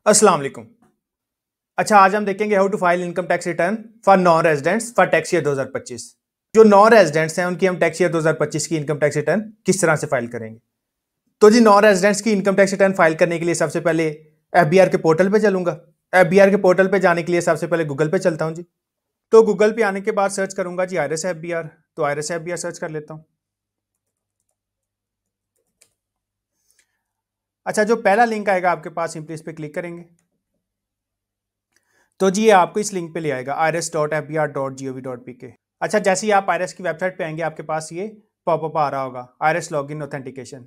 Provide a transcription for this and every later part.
अस्सलाम वालेकुम। अच्छा, आज हम देखेंगे how to file income tax return for non residents for tax year 2025। जो नॉन रेजिडेंट्स हैं उनकी हम टैक्स ईयर 2025 की इनकम टैक्स रिटर्न किस तरह से फाइल करेंगे। तो जी, नॉन रेजिडेंट्स की इनकम टैक्स रिटर्न फाइल करने के लिए सबसे पहले एफबीआर के पोर्टल पे चलूंगा। एफबीआर के पोर्टल पे जाने के लिए सबसे पहले गूगल पे चलता हूं जी। तो गूगल पे आने के बाद सर्च करूंगा जी आईआरएस एफबीआर। तो आईआरएस एफबीआर सर्च कर लेता हूं। अच्छा, जो पहला लिंक आएगा आपके पास, सिंपली इस पर क्लिक करेंगे तो जी ये आपको इस लिंक पे ले आएगा irs.fbr.gov.pk। अच्छा, जैसे ही आप आईआरएस की वेबसाइट पे आएंगे आपके पास ये पॉपअप आ रहा होगा, आईआरएस लॉगिन ऑथेंटिकेशन।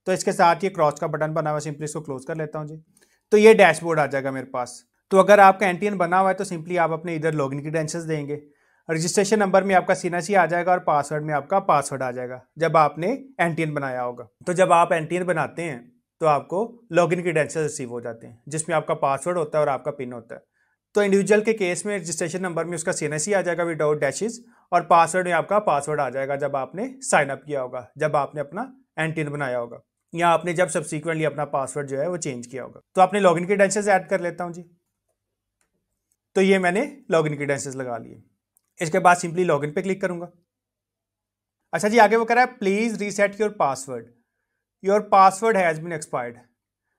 तो इसके साथ ये क्रॉस का बटन बना हुआ है, सिंपली इसको क्लोज कर लेता हूँ जी। तो ये डैशबोर्ड आ जाएगा मेरे पास। तो अगर आपका एनटीएन बना हुआ है तो सिंपली आप अपने इधर लॉगिन क्रेडेंशियल्स देंगे, रजिस्ट्रेशन नंबर में आपका सीएनसी आ जाएगा और पासवर्ड में आपका पासवर्ड आ जाएगा जब आपने एनटीएन बनाया होगा। तो जब आप एनटीएन बनाते हैं तो आपको लॉगिन क्रेडेंशियल रिसीव हो जाते हैं जिसमें आपका पासवर्ड होता है और आपका पिन होता है। तो इंडिविजुअल के केस में रजिस्ट्रेशन नंबर में उसका सीएनसी आ जाएगा विदाउट डैशेस और पासवर्ड में आपका पासवर्ड आ जाएगा जब आपने साइन अप किया होगा, जब आपने अपना एनटीएन बनाया होगा या आपने जब सब्सिक्वेंटली अपना पासवर्ड जो है वो चेंज किया होगा। तो आपने लॉगिन क्रेडेंशियल्स ऐड कर लेता हूं जी। तो ये मैंने लॉगिन क्रेडेंशियल्स लगा लिए। इसके बाद सिंपली लॉगिन पे क्लिक करूंगा। अच्छा जी, आगे वो कह रहा है please reset your password has been expired.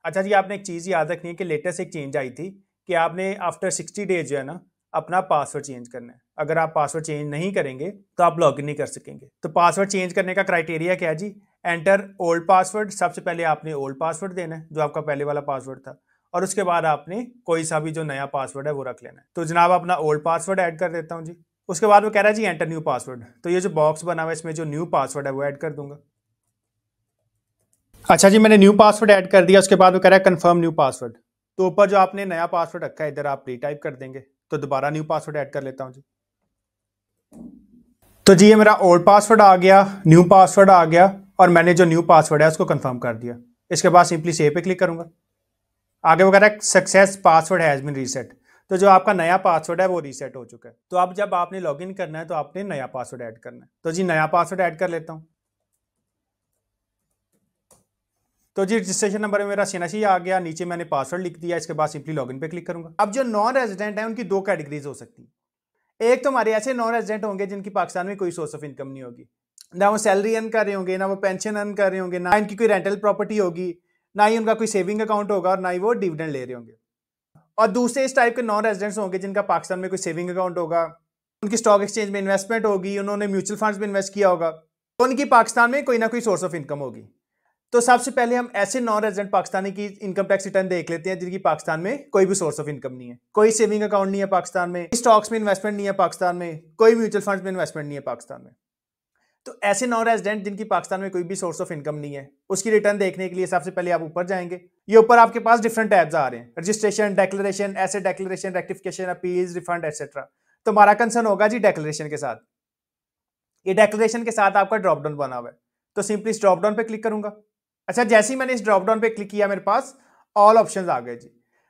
अच्छा जी, आपने एक चीज़ याद रखनी है कि लेटेस्ट एक चेंज आई थी कि आपने आफ्टर 60 डेज जो है ना अपना पासवर्ड चेंज करना है। अगर आप पासवर्ड चेंज नहीं करेंगे तो आप लॉगिन नहीं कर सकेंगे। तो पासवर्ड चेंज करने का क्राइटेरिया क्या है जी? Enter old password. सबसे पहले आपने ओल्ड पासवर्ड देना है जो आपका पहले वाला पासवर्ड था, और उसके बाद आपने कोई सा भी जो नया पासवर्ड है वो रख लेना है। तो जनाब अपना ओल्ड पासवर्ड ऐड कर देता हूँ जी। उसके बाद वो कह रहा है जी एंटर न्यू पासवर्ड। तो ये जो बॉक्स बना हुआ है इसमें जो न्यू पासवर्ड है वो ऐड कर दूंगा। अच्छा जी, मैंने न्यू पासवर्ड ऐड कर दिया। उसके बाद वो कह रहा है कंफर्म न्यू पासवर्ड। तो ऊपर जो आपने नया पासवर्ड रखा है इधर आप रीटाइप कर देंगे। तो दोबारा न्यू पासवर्ड ऐड कर लेता हूं जी। तो जी ये मेरा ओल्ड पासवर्ड आ गया, न्यू पासवर्ड आ गया, और मैंने जो न्यू पासवर्ड है उसको कंफर्म कर दिया। इसके बाद सिंपली सेव पे क्लिक करूंगा। आगे वो कह रहा है success password has been reset. तो जो आपका नया पासवर्ड है वो रीसेट हो चुका है। तो अब जब आपने लॉगिन करना है तो आपने नया पासवर्ड ऐड करना है। तो जी नया पासवर्ड ऐड कर लेता हूं। तो जी रजिस्ट्रेशन नंबर में मेरा सीएनसी आ गया, नीचे मैंने पासवर्ड लिख दिया। इसके बाद सिंपली लॉगिन पे क्लिक करूंगा। अब जो नॉन रेजिडेंट है उनकी दो कैटेगरीज हो सकती है। एक तो हमारे ऐसे नॉन रेजिडेंट होंगे जिनकी पाकिस्तान में कोई सोर्स ऑफ इनकम नहीं होगी, ना वो सैलरी अर्न कर रहे होंगे, ना वो पेंशन अर्न कर रहे होंगे, ना इनकी कोई रेंटल प्रॉपर्टी होगी, ना ही उनका कोई सेविंग अकाउंट होगा, और ना ही वो डिविडेंड ले रहे होंगे। और दूसरे इस टाइप के नॉन रेजिडेंट्स होंगे जिनका पाकिस्तान में कोई सेविंग अकाउंट होगा, उनकी स्टॉक एक्सचेंज में इन्वेस्टमेंट होगी, उन्होंने म्यूचुअल फंड्स में इन्वेस्ट किया होगा, तो उनकी पाकिस्तान में कोई ना कोई सोर्स ऑफ इनकम होगी। तो सबसे पहले हम ऐसे नॉन रेजिडेंट पाकिस्तानी की इनकम टैक्स रिटर्न देख लेते हैं जिनकी पाकिस्तान में कोई भी सोर्स ऑफ इनकम नहीं है, कोई सेविंग अकाउंट नहीं है पाकिस्तान में, स्टॉक्स में इन्वेस्टमेंट नहीं है पाकिस्तान में, कोई म्यूचुअल फंड्स में इन्वेस्टमेंट नहीं है पाकिस्तान में। तो ऐसे नॉन रेजिडेंट जिनकी पाकिस्तान में कोई भी सोर्स ऑफ इनकम नहीं है उसकी रिटर्न देखने के लिए सबसे पहले आप ऊपर जाएंगे। ये ऊपर आपके पास डिफरेंट टैब्स आ रहे हैं, registration, declaration, asset declaration, rectification, appeals, refund etcetera. तो हमारा कंसर्न होगा जी डेक्लेरेशन के साथ। ये डेक्लेरेशन के साथ आपका ड्रॉप डाउन बना हुआ है, तो सिंपली इस ड्रॉप डाउन पे क्लिक करूंगा। अच्छा, जैसे ही मैंने इस ड्रॉप डाउन पे क्लिक किया मेरे पास ऑल ऑप्शंस आ गए जी।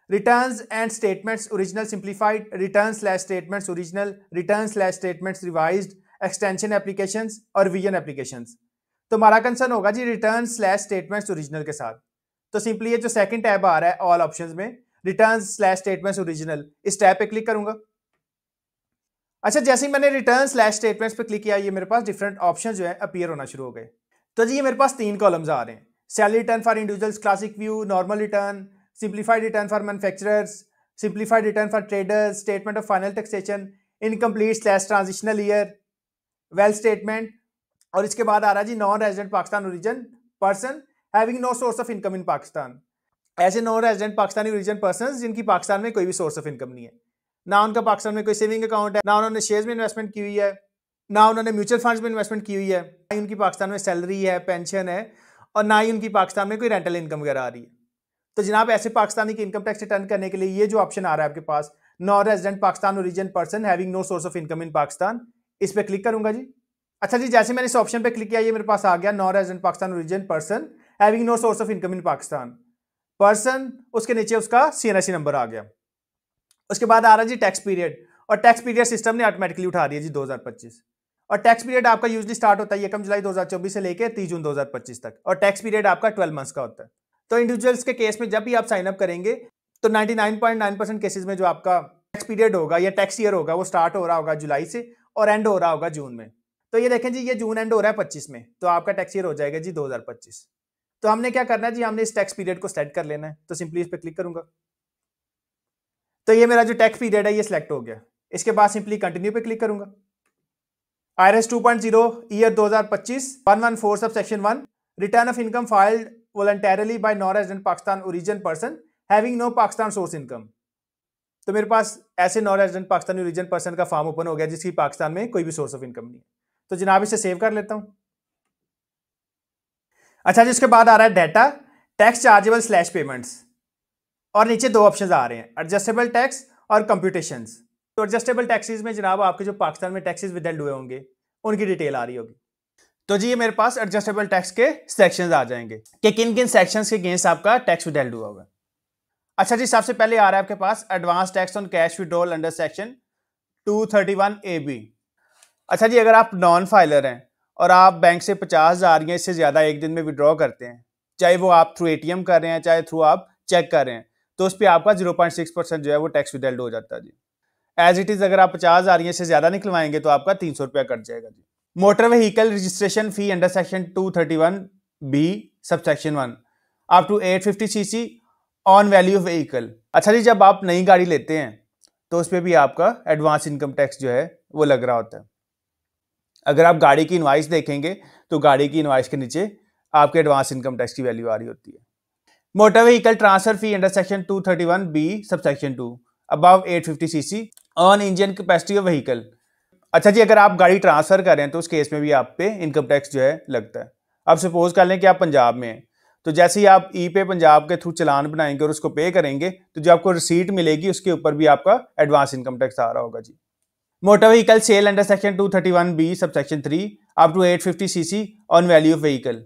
Returns and statements original simplified, return statements original, return statements revised, extension applications और रिवीजन एप्लीकेशंस। तो हमारा कंसर्न होगा जी रिटर्न/स्टेटमेंट्स ओरिजिनल के साथ। तो सिंपली ये जो सेकंड टैब आ रहा है ऑल ऑप्शंस में, रिटर्न/स्टेटमेंट्स ओरिजिनल, इस टैब पे क्लिक करूंगा। अच्छा, जैसे ही मैंने रिटर्न/स्टेटमेंट्स पे क्लिक किया ये मेरे पास डिफरेंट ऑप्शन जो है अपीयर होना शुरू हो गए। तो जी ये मेरे पास 3 कॉलम्स आ रहे हैं, salary return for individuals, classic view, normal return, simplified return for manufacturers, simplified return for traders, statement of final taxation, incomplete transitional year, wealth statement, और इसके बाद आ रहा है जी non resident Pakistan origin person having no source of income in Pakistan. ऐसे non resident Pakistani origin person जिनकी पाकिस्तान में कोई भी सोर्स ऑफ इनकम नहीं है, ना उनका पाकिस्तान में कोई सेविंग अकाउंट है, ना उन्होंने शेयर्स में इन्वेस्टमेंट की हुई है, ना उन्होंने म्यूचुअल फंड्स में इन्वेस्टमेंट की हुई है, ना ही उनकी पाकिस्तान में सैलरी है, पेंशन है, और ना ही उनकी पाकिस्तान में कोई रेंटल इनकम वगैरह आ रही है। तो जनाब ऐसे पाकिस्तानी की इनकम टैक्स रिटर्न करने के लिए ये जो ऑप्शन आ रहा है आपके पास, non resident Pakistan origin person having no source of income in Pakistan, इस पर क्लिक करूंगा जी। अच्छा जी, जैसे मैंने इस ऑप्शन पे क्लिक किया ये मेरे पास आ गया non resident Pakistan origin person having no source of income in Pakistan person, उसके नीचे उसका सीएनसी नंबर आ गया। उसके बाद आ रहा है जी टैक्स पीरियड, और टैक्स पीरियड सिस्टम ने ऑटोमेटिकली उठा दिया जी 2025। और टैक्स पीरियड आपका यूजली स्टार्ट होता है 1 जुलाई 2024 से लेकर 30 जून 2025 तक, और टैक्स पीरियड आपका 12 मंथ्स का होता है। तो इंडिविजुअल्स के केस में जब भी आप साइन अप करेंगे तो 99.9% केसेस में जो आपका टैक्स पीरियड होगा या टैक्स ईयर होगा वो स्टार्ट हो रहा होगा जुलाई से और एंड हो रहा होगा जून में। तो ये देखें जी, ये जून एंड हो रहा है 25 में, तो आपका टैक्स ईयर हो जाएगा जी 2025। तो हमने क्या करना है जी, हमने इस टैक्स पीरियड को सेलेक्ट कर लेना है। तो सिंपली इस पर क्लिक करूंगा, तो ये मेरा जो टैक्स पीरियड है ये सिलेक्ट हो गया। इसके बाद सिंपली कंटिन्यू पे क्लिक करूंगा। IRS 2.0 year 2025 114 sub section 1 return of income filed voluntarily by non resident Pakistan origin person having no Pakistan source income. तो मेरे पास ऐसे non resident Pakistani origin person का फॉर्म ओपन हो गया जिसकी पाकिस्तान में कोई भी सोर्स ऑफ इनकम नहीं है। तो जनाब इसे सेव कर लेता हूं। अच्छा जी, उसके बाद आ रहा है data tax chargeable slash payments और नीचे दो ऑप्शंस आ रहे हैं, एडजस्टेबल टैक्स और कंप्यूटेशंस। तो एडजस्टेबल टैक्सेस में जनाब आपके जो पाकिस्तान में टैक्सेस विदहेल्ड हुए होंगे उनकी डिटेल आ रही होगी। तो जी ये मेरे पास एडजस्टेबल टैक्स के सेक्शंस आ जाएंगे कि किन किन सेक्शंस के अगेंस्ट आपका टैक्स विदहेल्ड हुआ होगा। अच्छा जी, सबसे पहले आ रहा है आपके पास advance tax on cash withdrawal under section 231AB। अच्छा जी, अगर आप नॉन फाइलर हैं और आप बैंक से 50,000 या इससे ज्यादा एक दिन में विड्रॉ करते हैं, चाहे वो आप थ्रू ATM कर रहे हैं चाहे थ्रू आप चेक कर रहे हैं, तो उस पर आपका 0.6% जो है वो टैक्स विदहेल्ड हो जाता है जी। एज इट इज अगर आप 50,000 से ज्यादा निकलवाएंगे तो आपका 300 रुपया कट जाएगा जी। Motor vehicle registration fee under section 231B sub section 1 up to 850cc on value of vehicle. अच्छा जी, जब आप नई गाड़ी लेते हैं तो उस पर भी आपका एडवांस इनकम टैक्स जो है वो लग रहा होता है। अगर आप गाड़ी की इनवाइस देखेंगे तो गाड़ी की इनवाइस के नीचे आपके एडवांस इनकम टैक्स की वैल्यू आ रही होती है। Motor vehicle transfer fee under section 231B sub section 2 above 850cc on engine capacity of vehicle. अच्छा जी, अगर आप गाड़ी ट्रांसफर कर रहे हैं तो उस केस में भी आप पे इनकम टैक्स जो है लगता है। अब सपोज कर लें कि आप पंजाब में हैं, तो जैसे ही आप ई पे पंजाब के थ्रू चलान बनाएंगे और उसको पे करेंगे तो जो आपको रिसीट मिलेगी उसके ऊपर भी आपका एडवांस इनकम टैक्स आ रहा होगा जी। Motor vehicle sale under section 231B sub section 3 up to 850cc on value of vehicle.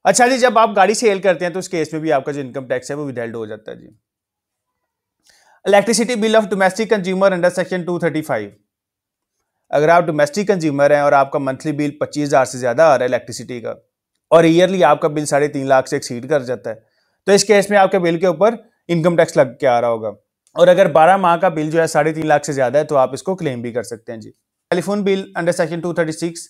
अच्छा जी, जब आप गाड़ी सेल करते हैं तो उस केस में भी आपका जो इनकम टैक्स है वो विदहेल्ड हो जाता है जी। Electricity bill of domestic consumer under section 235। अगर आप डोमेस्टिक कंज्यूमर हैं और आपका मंथली बिल 25,000 से ज्यादा आ रहा है इलेक्ट्रिसिटी का और ईयरली आपका बिल 3.5 लाख से एक्सीड कर जाता है, तो इस केस में आपके बिल के ऊपर इनकम टैक्स लग के आ रहा होगा। और अगर 12 माह का बिल जो है 3.5 लाख से ज्यादा है तो आप इसको क्लेम भी कर सकते हैं जी। Telephone bill under section 236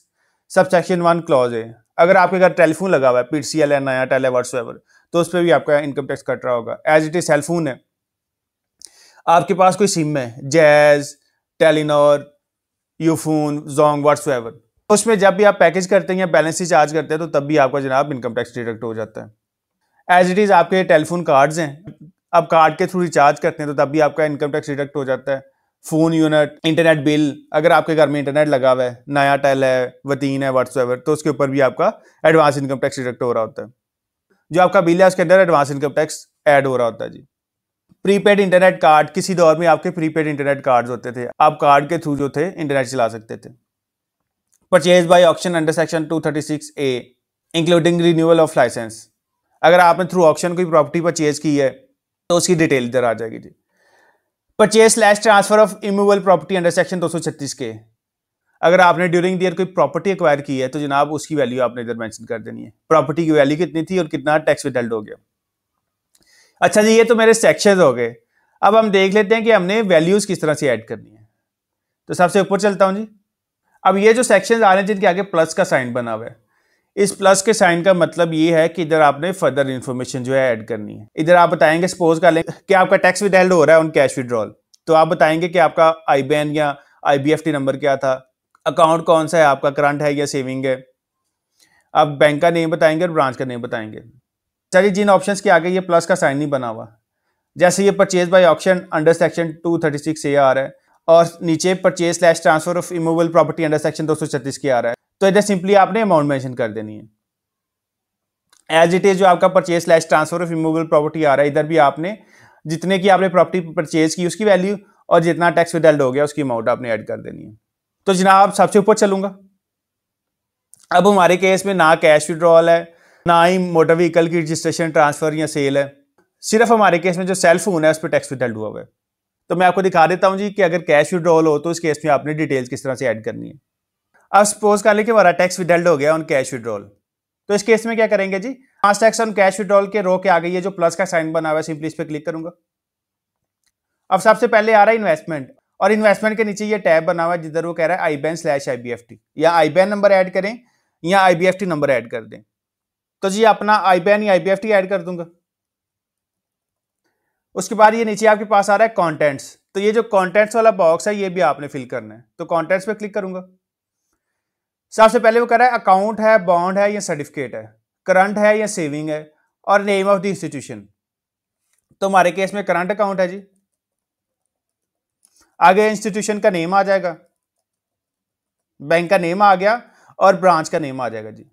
sub section 1 clause है। अगर आपके घर टेलीफोन लगा हुआ है, PTCL है, नया टेल है, व्हाट्सएवर, तो उस पर भी आपका इनकम टैक्स कट रहा होगा। एज इट इज सेलफोन है, आपके पास कोई सिम है, jazz, Telenor, Ufone, Jong, whatsoever, उसमें जब भी आप पैकेज करते हैं या बैलेंस चार्ज करते हैं तो तब भी आपका जनाब इनकम टैक्स डिडक्ट हो जाता है। एज इट इज आपके टेलीफोन कार्ड्स हैं, आप कार्ड के थ्रू रिचार्ज करते हैं तो तब भी आपका इनकम टैक्स डिडक्ट हो जाता है। फोन यूनिट, इंटरनेट बिल, अगर आपके घर में इंटरनेट लगा हुआ है, नया टेल है, वतीन है, व्हाट्सएवर, तो उसके ऊपर भी आपका एडवांस इनकम टैक्स डिडक्ट हो रहा होता है। जो आपका बिल है उसके अंदर एडवांस इनकम टैक्स ऐड हो रहा होता है जी। प्रीपेड इंटरनेट कार्ड, किसी दौर में आपके प्रीपेड इंटरनेट कार्ड होते थे, आप कार्ड के थ्रू जो थे इंटरनेट चला सकते थे। Purchase by auction under section 236A including renewal of licence. अगर आपने थ्रू ऑक्शन कोई प्रॉपर्टी परचेज की है तो उसकी डिटेल इधर आ जाएगी जी। Purchase slash transfer of immovable property under section 236K। अगर आपने ड्यूरिंग द ईयर कोई प्रॉपर्टी एक्वायर की है तो जनाब उसकी वैल्यू आपने इधर मेंशन कर देनी है, प्रॉपर्टी की वैल्यू कितनी थी और कितना टैक्स विदहेल्ड हो गया। अच्छा जी, ये तो मेरे सेक्शंस हो गए। अब हम देख लेते हैं कि हमने वैल्यूज किस तरह से ऐड करनी है। तो सबसे ऊपर चलता हूं जी। अब ये जो सेक्शंस आ रहे हैं जिनके आगे प्लस का साइन बना हुआ है, इस प्लस के साइन का मतलब ये है कि इधर आपने फर्दर इन्फॉर्मेशन जो है ऐड करनी है। इधर आप बताएंगे, सपोज कर लें कि आपका टैक्स विदहेल्ड हो रहा है ऑन कैश विड्रॉल, तो आप बताएंगे कि आपका IBAN या IBFT नंबर क्या था, अकाउंट कौन सा है आपका, करंट है या सेविंग है, आप बैंक का नेम बताएंगे और ब्रांच का नेम बताएंगे। चलिए, जिन ऑप्शंस के आगे ये प्लस का साइन नहीं बना हुआ, जैसे ये purchase by auction under section 236A आ रहा है और नीचे purchase slash transfer of immovable property under section 236 के आ रहा है, तो इधर सिंपली आपने अमाउंट मेंशन कर देनी है। एज इट इज जो आपका purchase slash transfer of immovable property आ रहा है, इधर भी आपने जितने की आपने प्रॉपर्टी परचेज की उसकी वैल्यू और जितना टैक्स विदहेल्ड हो गया उसकी अमाउंट आपने ऐड कर देनी है। तो जनाब सबसे ऊपर चलूंगा। अब हमारे केस में ना कैश विड्रॉल है, ना ही मोटर व्हीकल की रजिस्ट्रेशन, ट्रांसफर या सेल है, सिर्फ हमारे केस में जो सेल फोन है उस पर टैक्स विदहेल्ड हुआ है। तो मैं आपको दिखा देता हूं जी कि अगर कैश विड्रॉल हो तो इस केस में आपने डिटेल्स किस तरह से ऐड करनी है। अब सपोज कर लें कि हमारा टैक्स विदहेल्ड हो गया ऑन कैश विड्रॉल, तो इस केस में क्या करेंगे जी, ट्रांस टैक्स ऑन कैश विड्रॉल के रो के आगे ये जो प्लस का साइन बना हुआ है, सिंपली इस पर क्लिक करूंगा। अब सबसे पहले आ रहा है इन्वेस्टमेंट, और इन्वेस्टमेंट के नीचे ये टैब बना हुआ है जिधर वो कह रहा है आईबैन/IBFT, या आईबैन नंबर ऐड करें या IBFT नंबर ऐड कर दें। तो जी अपना आईबैन या IBFT ऐड कर दूंगा। उसके बाद ये नीचे आपके पास आ रहा है कॉन्टेंट्स, तो ये जो कॉन्टेंट्स वाला बॉक्स है ये भी आपने फिल करना है। तो कॉन्टेंट्स पे क्लिक करूंगा। सबसे पहले वो कह रहा है अकाउंट है, बॉन्ड है या सर्टिफिकेट है, करंट है या सेविंग है, और नेम ऑफ द इंस्टीट्यूशन। तो हमारे केस में करंट अकाउंट है जी। आगे इंस्टीट्यूशन का नेम आ जाएगा, बैंक का नेम आ गया और ब्रांच का नेम आ जाएगा जी।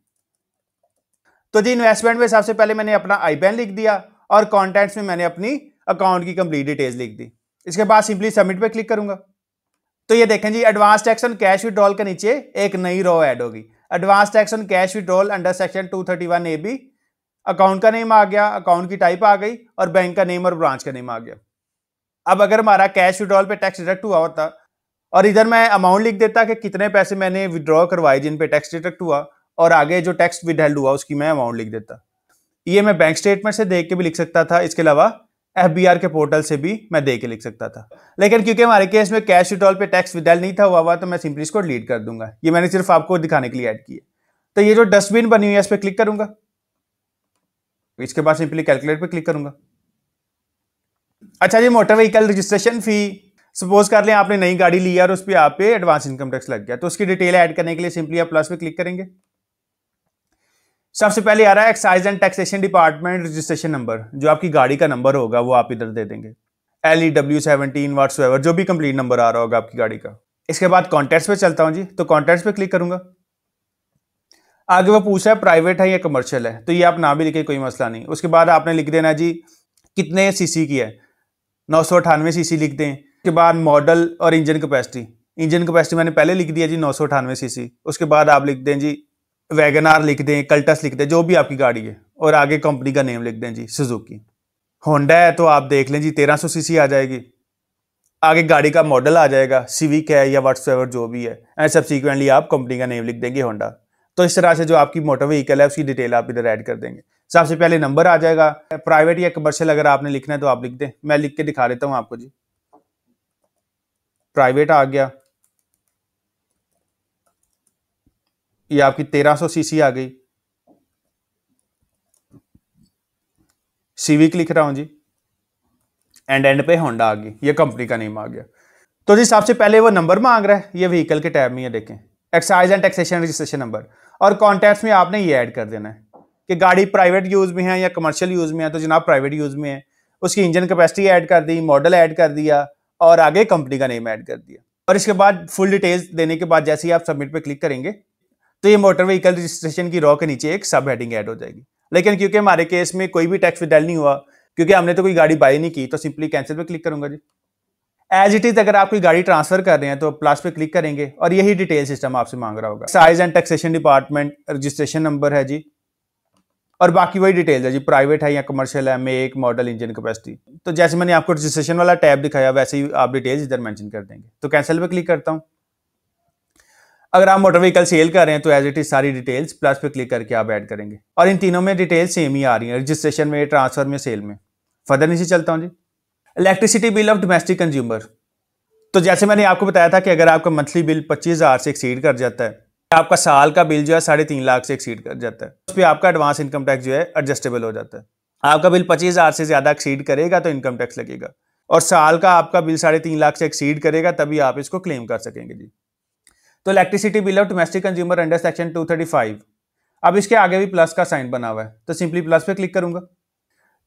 तो जी इन्वेस्टमेंट में सबसे पहले मैंने अपना आईबैन लिख दिया और कॉन्टेंट्स में मैंने अपनी अकाउंट की कंप्लीट डिटेल्स लिख दी। इसके बाद सिंपली सबमिट पे क्लिक करूंगा। तो ये देखें जी advance tax on cash withdrawal के नीचे एक नई रो ऐड होगी, advance tax on cash withdrawal under section 231AB। Account का नेम आ गया, अकाउंट की टाइप आ गई और बैंक का नेम और ब्रांच का नेम आ गया। अब अगर हमारा कैश विड्रॉल पे टैक्स डिडक्ट हुआ होता और इधर मैं अमाउंट लिख देता कि कितने पैसे मैंने विड्रॉ करवाए जिन पे टैक्स डिडक्ट हुआ, और आगे जो टैक्स विदहेल्ड हुआ उसकी मैं अमाउंट लिख देता। ये मैं बैंक स्टेटमेंट से देख के भी लिख सकता था, इसके अलावा FBR के पोर्टल से भी मैं देख के लिख सकता था। लेकिन क्योंकि हमारे केस में कैश विड्रॉल पे टैक्स विदहेल्ड नहीं था हुआ तो मैं सिंपली इसको डिलीट कर दूंगा। ये मैंने सिर्फ आपको दिखाने के लिए ऐड किया। तो ये जो डस्टबिन बनी हुई है इस पर क्लिक करूंगा। इसके बाद सिंपली कैलकुलेट पे क्लिक करूंगा। अच्छा जी, motor vehicle registration fee, suppose कर लें आपने नई गाड़ी ली और उस पर आप पे एडवांस इनकम टैक्स लग गया, तो उसकी डिटेल ऐड करने के लिए सिंपली आप प्लस पे क्लिक करेंगे। सबसे पहले आ रहा है excise and taxation department registration number, जो आपकी गाड़ी का नंबर होगा वो आप इधर दे देंगे, LEW17 व्हाट्सएवर जो भी कंप्लीट नंबर आ रहा होगा आपकी गाड़ी का। इसके बाद कॉन्टैक्ट्स पे चलता हूं जी, तो कॉन्टैक्ट्स पे क्लिक करूंगा। आगे वो पूछा है प्राइवेट है या कमर्शियल है, तो ये आप ना भी लिखे कोई मसला नहीं। उसके बाद आपने लिख देना जी कितने सीसी की है, 998 सीसी लिख दें। उसके बाद मॉडल और इंजन कैपेसिटी, इंजन कैपेसिटी मैंने पहले लिख दिया जी 998 सीसी। उसके बाद आप लिख दें जी वैगनार लिख दें, कल्टस लिख दें, जो भी आपकी गाड़ी है, और आगे कंपनी का नेम लिख दें जी सुजुकी। होंडा है तो आप देख लें जी 1300 सीसी आ जाएगी। आगे गाड़ी का मॉडल आ जाएगा, सिविक है या व्हाट्सएवर जो भी है, एंड सब्सिक्वेंटली आप कंपनी का नेम लिख देंगे होंडा। तो इस तरह से जो आपकी मोटर व्हीकल है उसकी डिटेल आप इधर ऐड कर देंगे। सबसे पहले नंबर आ जाएगा, प्राइवेट या कमर्शियल अगर आपने लिखना है तो आप लिख दें। मैं लिख के दिखा देता हूं आपको जी। प्राइवेट आ गया, ये आपकी 1300 सीसी आ गई। सिविक लिख रहा हूं जी, एंड पे होंडा आ गई, ये कंपनी का नेम आ गया। तो जी सबसे पहले वो नंबर मांग रहा है, ये व्हीकल के टैब में ये देखें excise and taxation registration number, और कॉन्टैक्ट्स में आपने ये ऐड कर देना है कि गाड़ी प्राइवेट यूज में है या कमर्शियल यूज में है, तो जनाब प्राइवेट यूज में है। उसकी इंजन कैपेसिटी ऐड कर दी, मॉडल ऐड कर दिया और आगे कंपनी का नेम ऐड कर दिया। और इसके बाद फुल डिटेल्स देने के बाद जैसे ही आप सबमिट पे क्लिक करेंगे तो ये मोटर व्हीकल रजिस्ट्रेशन की रॉ के नीचे एक सब हेडिंग ऐड हो जाएगी। लेकिन क्योंकि हमारे केस में कोई भी टैक्स विदड्रॉल नहीं हुआ, क्योंकि हमने तो कोई गाड़ी बाय नहीं की, तो सिंपली कैंसिल पे क्लिक करूंगा जी। एज इट इज अगर आप कोई गाड़ी ट्रांसफर कर रहे हैं तो प्लस पे क्लिक करेंगे और यही डिटेल सिस्टम आपसे मांग रहा होगा। Size and taxation department registration number है जी, और बाकी वही डिटेल्स है जी, प्राइवेट है या कमर्शियल है, मेक मॉडल इंजन कैपेसिटी। तो जैसे मैंने आपको रजिस्ट्रेशन वाला टैब दिखाया वैसे ही आप डिटेल्स इधर मेंशन कर देंगे। तो कैंसिल पे क्लिक करता हूं। अगर आप मोटर व्हीकल सेल कर रहे हैं तो एज इट इज सारी डिटेल्स प्लस पे क्लिक करके आप ऐड करेंगे, और इन तीनों में डिटेल्स सेम ही आ रही है, रजिस्ट्रेशन में, ट्रांसफर में, सेल में। फर्दर नीचे चलता हूं जी। Electricity bill of domestic consumer, तो जैसे मैंने आपको बताया था कि अगर आपका मंथली बिल 25,000 से एक्सीड कर जाता है, आपका साल का बिल जो है 3.5 लाख से एक्सीड कर जाता है, उस पर आपका एडवांस इनकम टैक्स जो है एडजस्टेबल हो जाता है। आपका बिल 25,000 से ज्यादा एक्सीड करेगा तो इनकम टैक्स लगेगा, और साल का आपका बिल 3.5 लाख से एक्सीड करेगा तभी आप इसको क्लेम कर सकेंगे जी। तो electricity bill of domestic consumer under section 235, अब इसके आगे भी प्लस का साइन बना हुआ है, तो सिंपली प्लस पे क्लिक करूंगा।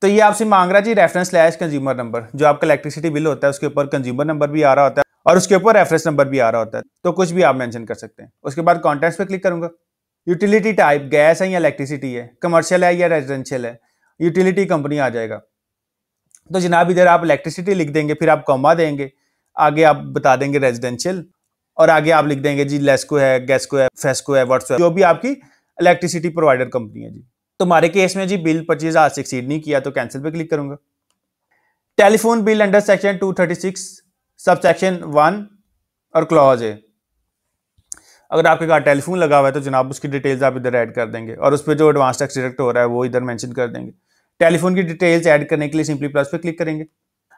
तो ये आपसे मांग रहा है जी रेफरेंस स्लैश कंज्यूमर नंबर, जो आपका इलेक्ट्रिसिटी बिल होता है उसके ऊपर कंज्यूमर नंबर भी आ रहा होता है और उसके ऊपर रेफरेंस नंबर भी आ रहा होता है, तो कुछ भी आप मेंशन कर सकते हैं। उसके बाद कॉन्टैक्ट्स पे क्लिक करूंगा। यूटिलिटी टाइप गैस है या इलेक्ट्रिसिटी है, कमर्शियल है या रेजिडेंशियल है, यूटिलिटी कंपनी आ जाएगा। तो जनाब इधर आप इलेक्ट्रिसिटी लिख देंगे, फिर आप कॉमा देंगे, आगे आप बता देंगे रेजिडेंशियल, और आगे आप लिख देंगे जी लेस्को है, गैसको है, फेस्को है, व्हाट्सएवर, जो भी आपकी इलेक्ट्रिसिटी प्रोवाइडर कंपनी है जी। तो हमारे केस में जी बिल 25,000 से एक्सीड नहीं किया, तो कैंसिल पे क्लिक करूंगा। Telephone bill under section 236 sub section 1 और क्लॉज है, अगर आपके घर टेलीफोन लगा हुआ है तो जनाब उसकी डिटेल्स आप इधर ऐड कर देंगे, और उस पर जो एडवांस टैक्स डिडक्ट हो रहा है वो इधर मेंशन कर देंगे। टेलीफोन की डिटेल्स ऐड करने के लिए सिंपली प्लस पे क्लिक करेंगे।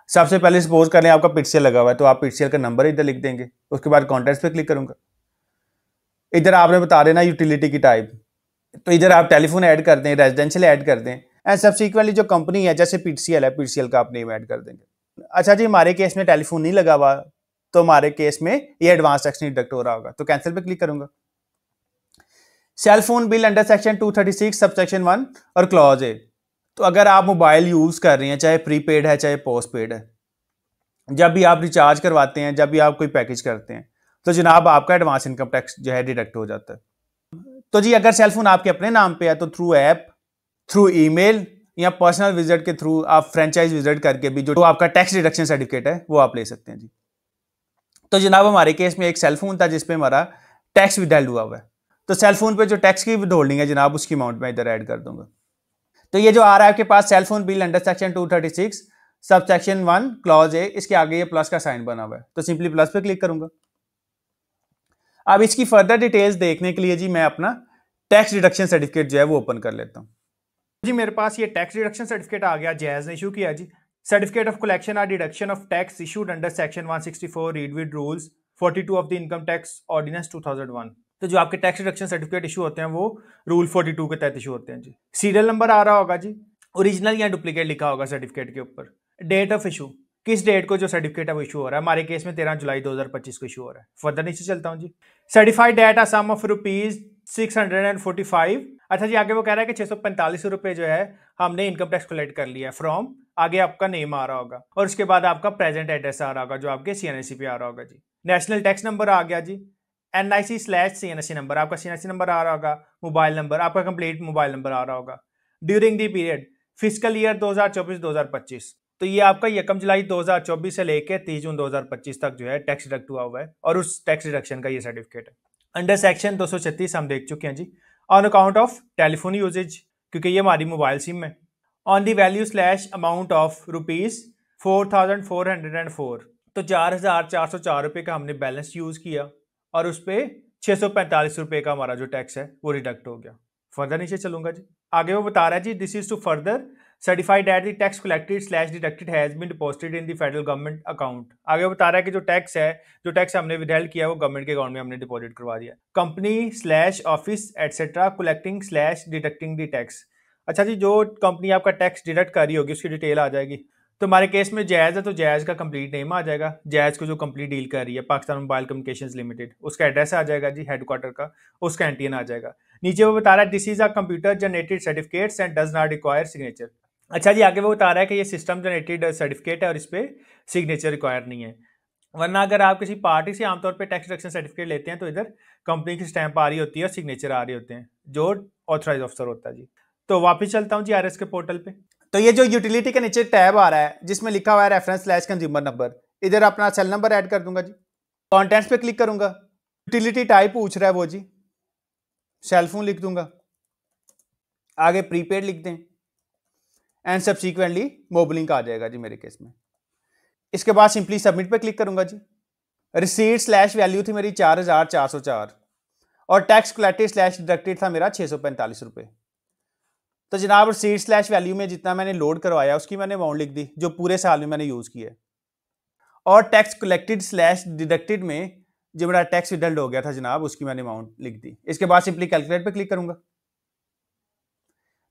सबसे पहले सपोज कर लें आपका पिक्सल लगा हुआ है, तो आप पिक्सल का नंबर इधर लिख देंगे, उसके बाद कॉन्टैक्ट्स पे क्लिक करूंगा। इधर आपने बता देना यूटिलिटी की टाइप, तो इधर आप टेलीफोन ऐड कर दें, रेजिडेंशियल ऐड कर दें, एंड सब्सिक्वेंटली जो कंपनी है जैसे पीटीसीएल है, पीटीसीएल का आप नेम ऐड कर देंगे। अच्छा जी, हमारे केस में टेलीफोन नहीं लगा हुआ, तो हमारे केस में ये एडवांस टैक्स नहीं डिडक्ट हो रहा होगा, तो कैंसिल पे क्लिक करूंगा। Cell phone bill under section 236 sub section 1 और क्लॉज ए, तो अगर आप मोबाइल यूज कर रहे हैं, चाहे प्रीपेड है चाहे पोस्ट पेड है, जब भी आप रिचार्ज करवाते हैं, जब भी आप कोई पैकेज करते हैं, तो जनाब आपका एडवांस इनकम टैक्स जो है डिडक्ट हो जाता है। तो जी अगर सेलफोन आपके अपने नाम पे है तो थ्रू ऐप, थ्रू ईमेल या पर्सनल विजिट के थ्रू आप फ्रेंचाइज विजिट करके भी जो आपका टैक्स डिडक्शन सर्टिफिकेट है वो आप ले सकते हैं जी। तो जनाब हमारे केस में एक सेलफोन था जिसपे हमारा टैक्स विदहेल्ड हुआ है, तो सेलफोन पे जो टैक्स की विदहोल्डिंग है जनाब उसकी अमाउंट मैं इधर ऐड कर दूंगा। तो ये जो आ रहा है आपके पास cellphone bill under section 236 sub section 1 clause A, इसके आगे ये प्लस का साइन बना हुआ है, तो सिंपली प्लस पे क्लिक करूंगा। अब इसकी फर्दर डिटेल्स देखने के लिए जी मैं अपना टैक्स डिडक्शन सर्टिफिकेट जो है वो ओपन कर लेता हूं। जी मेरे पास ये टैक्स डिडक्शन सर्टिफिकेट आ गया, जैज ने इशू किया जी। सर्टिफिकेट ऑफ कलेक्शन और deduction of tax issued under section 164 read with rules 42 of the income tax ordinance 2001। तो जो आपके टैक्स डिडक्शन सर्टिफिकेट इशू होते हैं वो रूल 42 के तहत इशू होते हैं जी। सीरियल नंबर आ रहा होगा जी, ओरिजिनल या डुप्लीकेट लिखा होगा सर्टिफिकेट के ऊपर। डेट ऑफ इशू, किस डेट को जो सर्टिफिकेट है वो इशू हो रहा है, हमारे केस में 13 जुलाई 2025 को इशू हो रहा है। फर्दर नीचे चलता हूँ जी। Certified that a sum of ₹645। अच्छा जी आगे वो कह रहा है कि 645 रुपए जो है हमने इनकम टैक्स कलेक्ट कर लिया फ्रॉम, आगे आपका नेम आ रहा होगा और उसके बाद आपका प्रेजेंट एड्रेस आ रहा होगा जो आपके सीएनएससी पे आ रहा होगा जी। नेशनल टैक्स नंबर आ गया जी, NIC/CNSC नंबर, आपका CNSC नंबर आ रहा होगा, मोबाइल नंबर आपका कंप्लीट मोबाइल नंबर आ रहा होगा। During the period physical year 2024-2025, तो ये आपका 1 जुलाई 2024 से लेकर 30 जून 2025 तक जो है टैक्स डिडक्ट हुआ है और उस टैक्स डिडक्शन का ये सर्टिफिकेट है। अंडर सेक्शन 236 हम देख चुके हैं जी। On account of telephone usage, क्योंकि ये हमारी मोबाइल सिम है। On the value slash amount of ₹4,404, तो 4,404 रुपये का हमने बैलेंस यूज किया और उस पर 645 रुपये का हमारा जो टैक्स है वो रिडक्ट हो गया। फर्दर नीचे चलूंगा जी, आगे वो बता रहा है जी this is to further certified that the tax collected slash deducted has been deposited in the federal government account. आगे वो बता रहा है कि जो टैक्स है, जो टैक्स हमने विदहेल्ड किया है वो गवर्नमेंट के अकाउंट में हमने डिपॉजिट करवा दिया। Company slash office etcetera collecting slash deducting the tax. अच्छा जी, जो कंपनी आपका टैक्स डिडक्ट कर रही होगी उसकी डिटेल आ जाएगी। तो हमारे केस में जैज है तो जैज का कंप्लीट नेम आ जाएगा, जैज को जो कंप्लीट डील कर रही है पाकिस्तान मोबाइल कम्युनिकेशंस लिमिटेड, उसका एड्रेस आ जाएगा जी हेडक्वार्टर का, उसका एनटीएन आ जाएगा। नीचे वो बता रहा है this is a computer generated certificates and does not require signature. अच्छा जी, आगे वो बता रहा है कि ये सिस्टम जनरेटेड सर्टिफिकेट है और इस पर सिग्नेचर रिक्वायर नहीं है, वरना अगर आप किसी पार्टी से आमतौर पे टैक्स डिडक्शन सर्टिफिकेट लेते हैं तो इधर कंपनी की स्टैंप आ रही होती है और सिग्नेचर आ रहे होते हैं जो ऑथराइज ऑफिसर होता है जी। तो वापस चलता हूँ जी आरएस के पोर्टल पे। तो ये जो यूटिलिटी के नीचे टैब आ रहा है जिसमें लिखा हुआ है रेफरेंस स्लैश कंज्यूमर नंबर, इधर अपना सेल नंबर ऐड कर दूंगा जी। कॉन्टेंट्स पे क्लिक करूंगा, यूटिलिटी टाइप पूछ रहा है वो जी, सेलफोन लिख दूंगा, आगे प्रीपेड लिख दें एंड सब्सिक्वेंटली मोबलिंक आ जाएगा जी मेरे केस में। इसके बाद सिंपली सबमिट पे क्लिक करूंगा जी। रिसीट स्लैश वैल्यू थी मेरी 4,404 और टैक्स कलेक्टेड स्लैश डिडक्टेड था मेरा 645 रुपये। तो जनाब रिसीट स्लैश वैल्यू में जितना मैंने लोड करवाया उसकी मैंने अमाउंट लिख दी जो पूरे साल में मैंने यूज़ किया, और टैक्स कलेक्टेड स्लैश डिडक्टेड में जो मेरा टैक्स विदहेल्ड हो गया था जनाब उसकी मैंने अमाउंट लिख दी। इसके बाद सिंपली कैलकुलेट पे क्लिक करूंगा।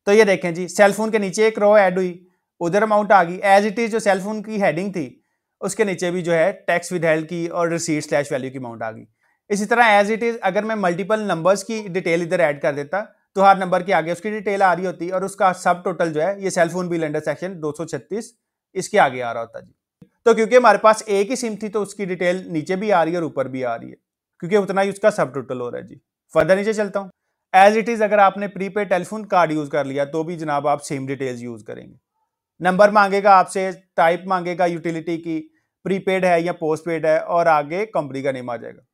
तो ये देखें जी, सेलफोन के नीचे एक रो ऐड हुई, उधर अमाउंट आ गई, एज इट इज जो सेलफोन की हेडिंग थी उसके नीचे भी जो है टैक्स विदहेल्ड की और रिसीट स्लैश वैल्यू की अमाउंट आ गई। इसी तरह एज इट इज अगर मैं मल्टीपल नंबर्स की डिटेल इधर ऐड कर देता तो हर नंबर के आगे उसकी डिटेल आ रही होती और उसका सब टोटल जो है ये सेलफोन बिल अंडर सेक्शन 236 इसके आगे आ रहा होता जी। तो क्योंकि हमारे पास एक ही सिम थी तो उसकी डिटेल नीचे भी आ रही है और ऊपर भी आ रही है, क्योंकि उतना ही उसका सब टोटल हो रहा है जी। फर्दर नीचे चलता हूँ। एज इट इज अगर आपने प्रीपेड टेलीफोन कार्ड यूज कर लिया तो भी जनाब आप सेम डिटेल्स यूज करेंगे। नंबर मांगेगा आपसे, टाइप मांगेगा यूटिलिटी की, प्रीपेड है या पोस्ट पेड है, और आगे कंपनी का नेम आ जाएगा।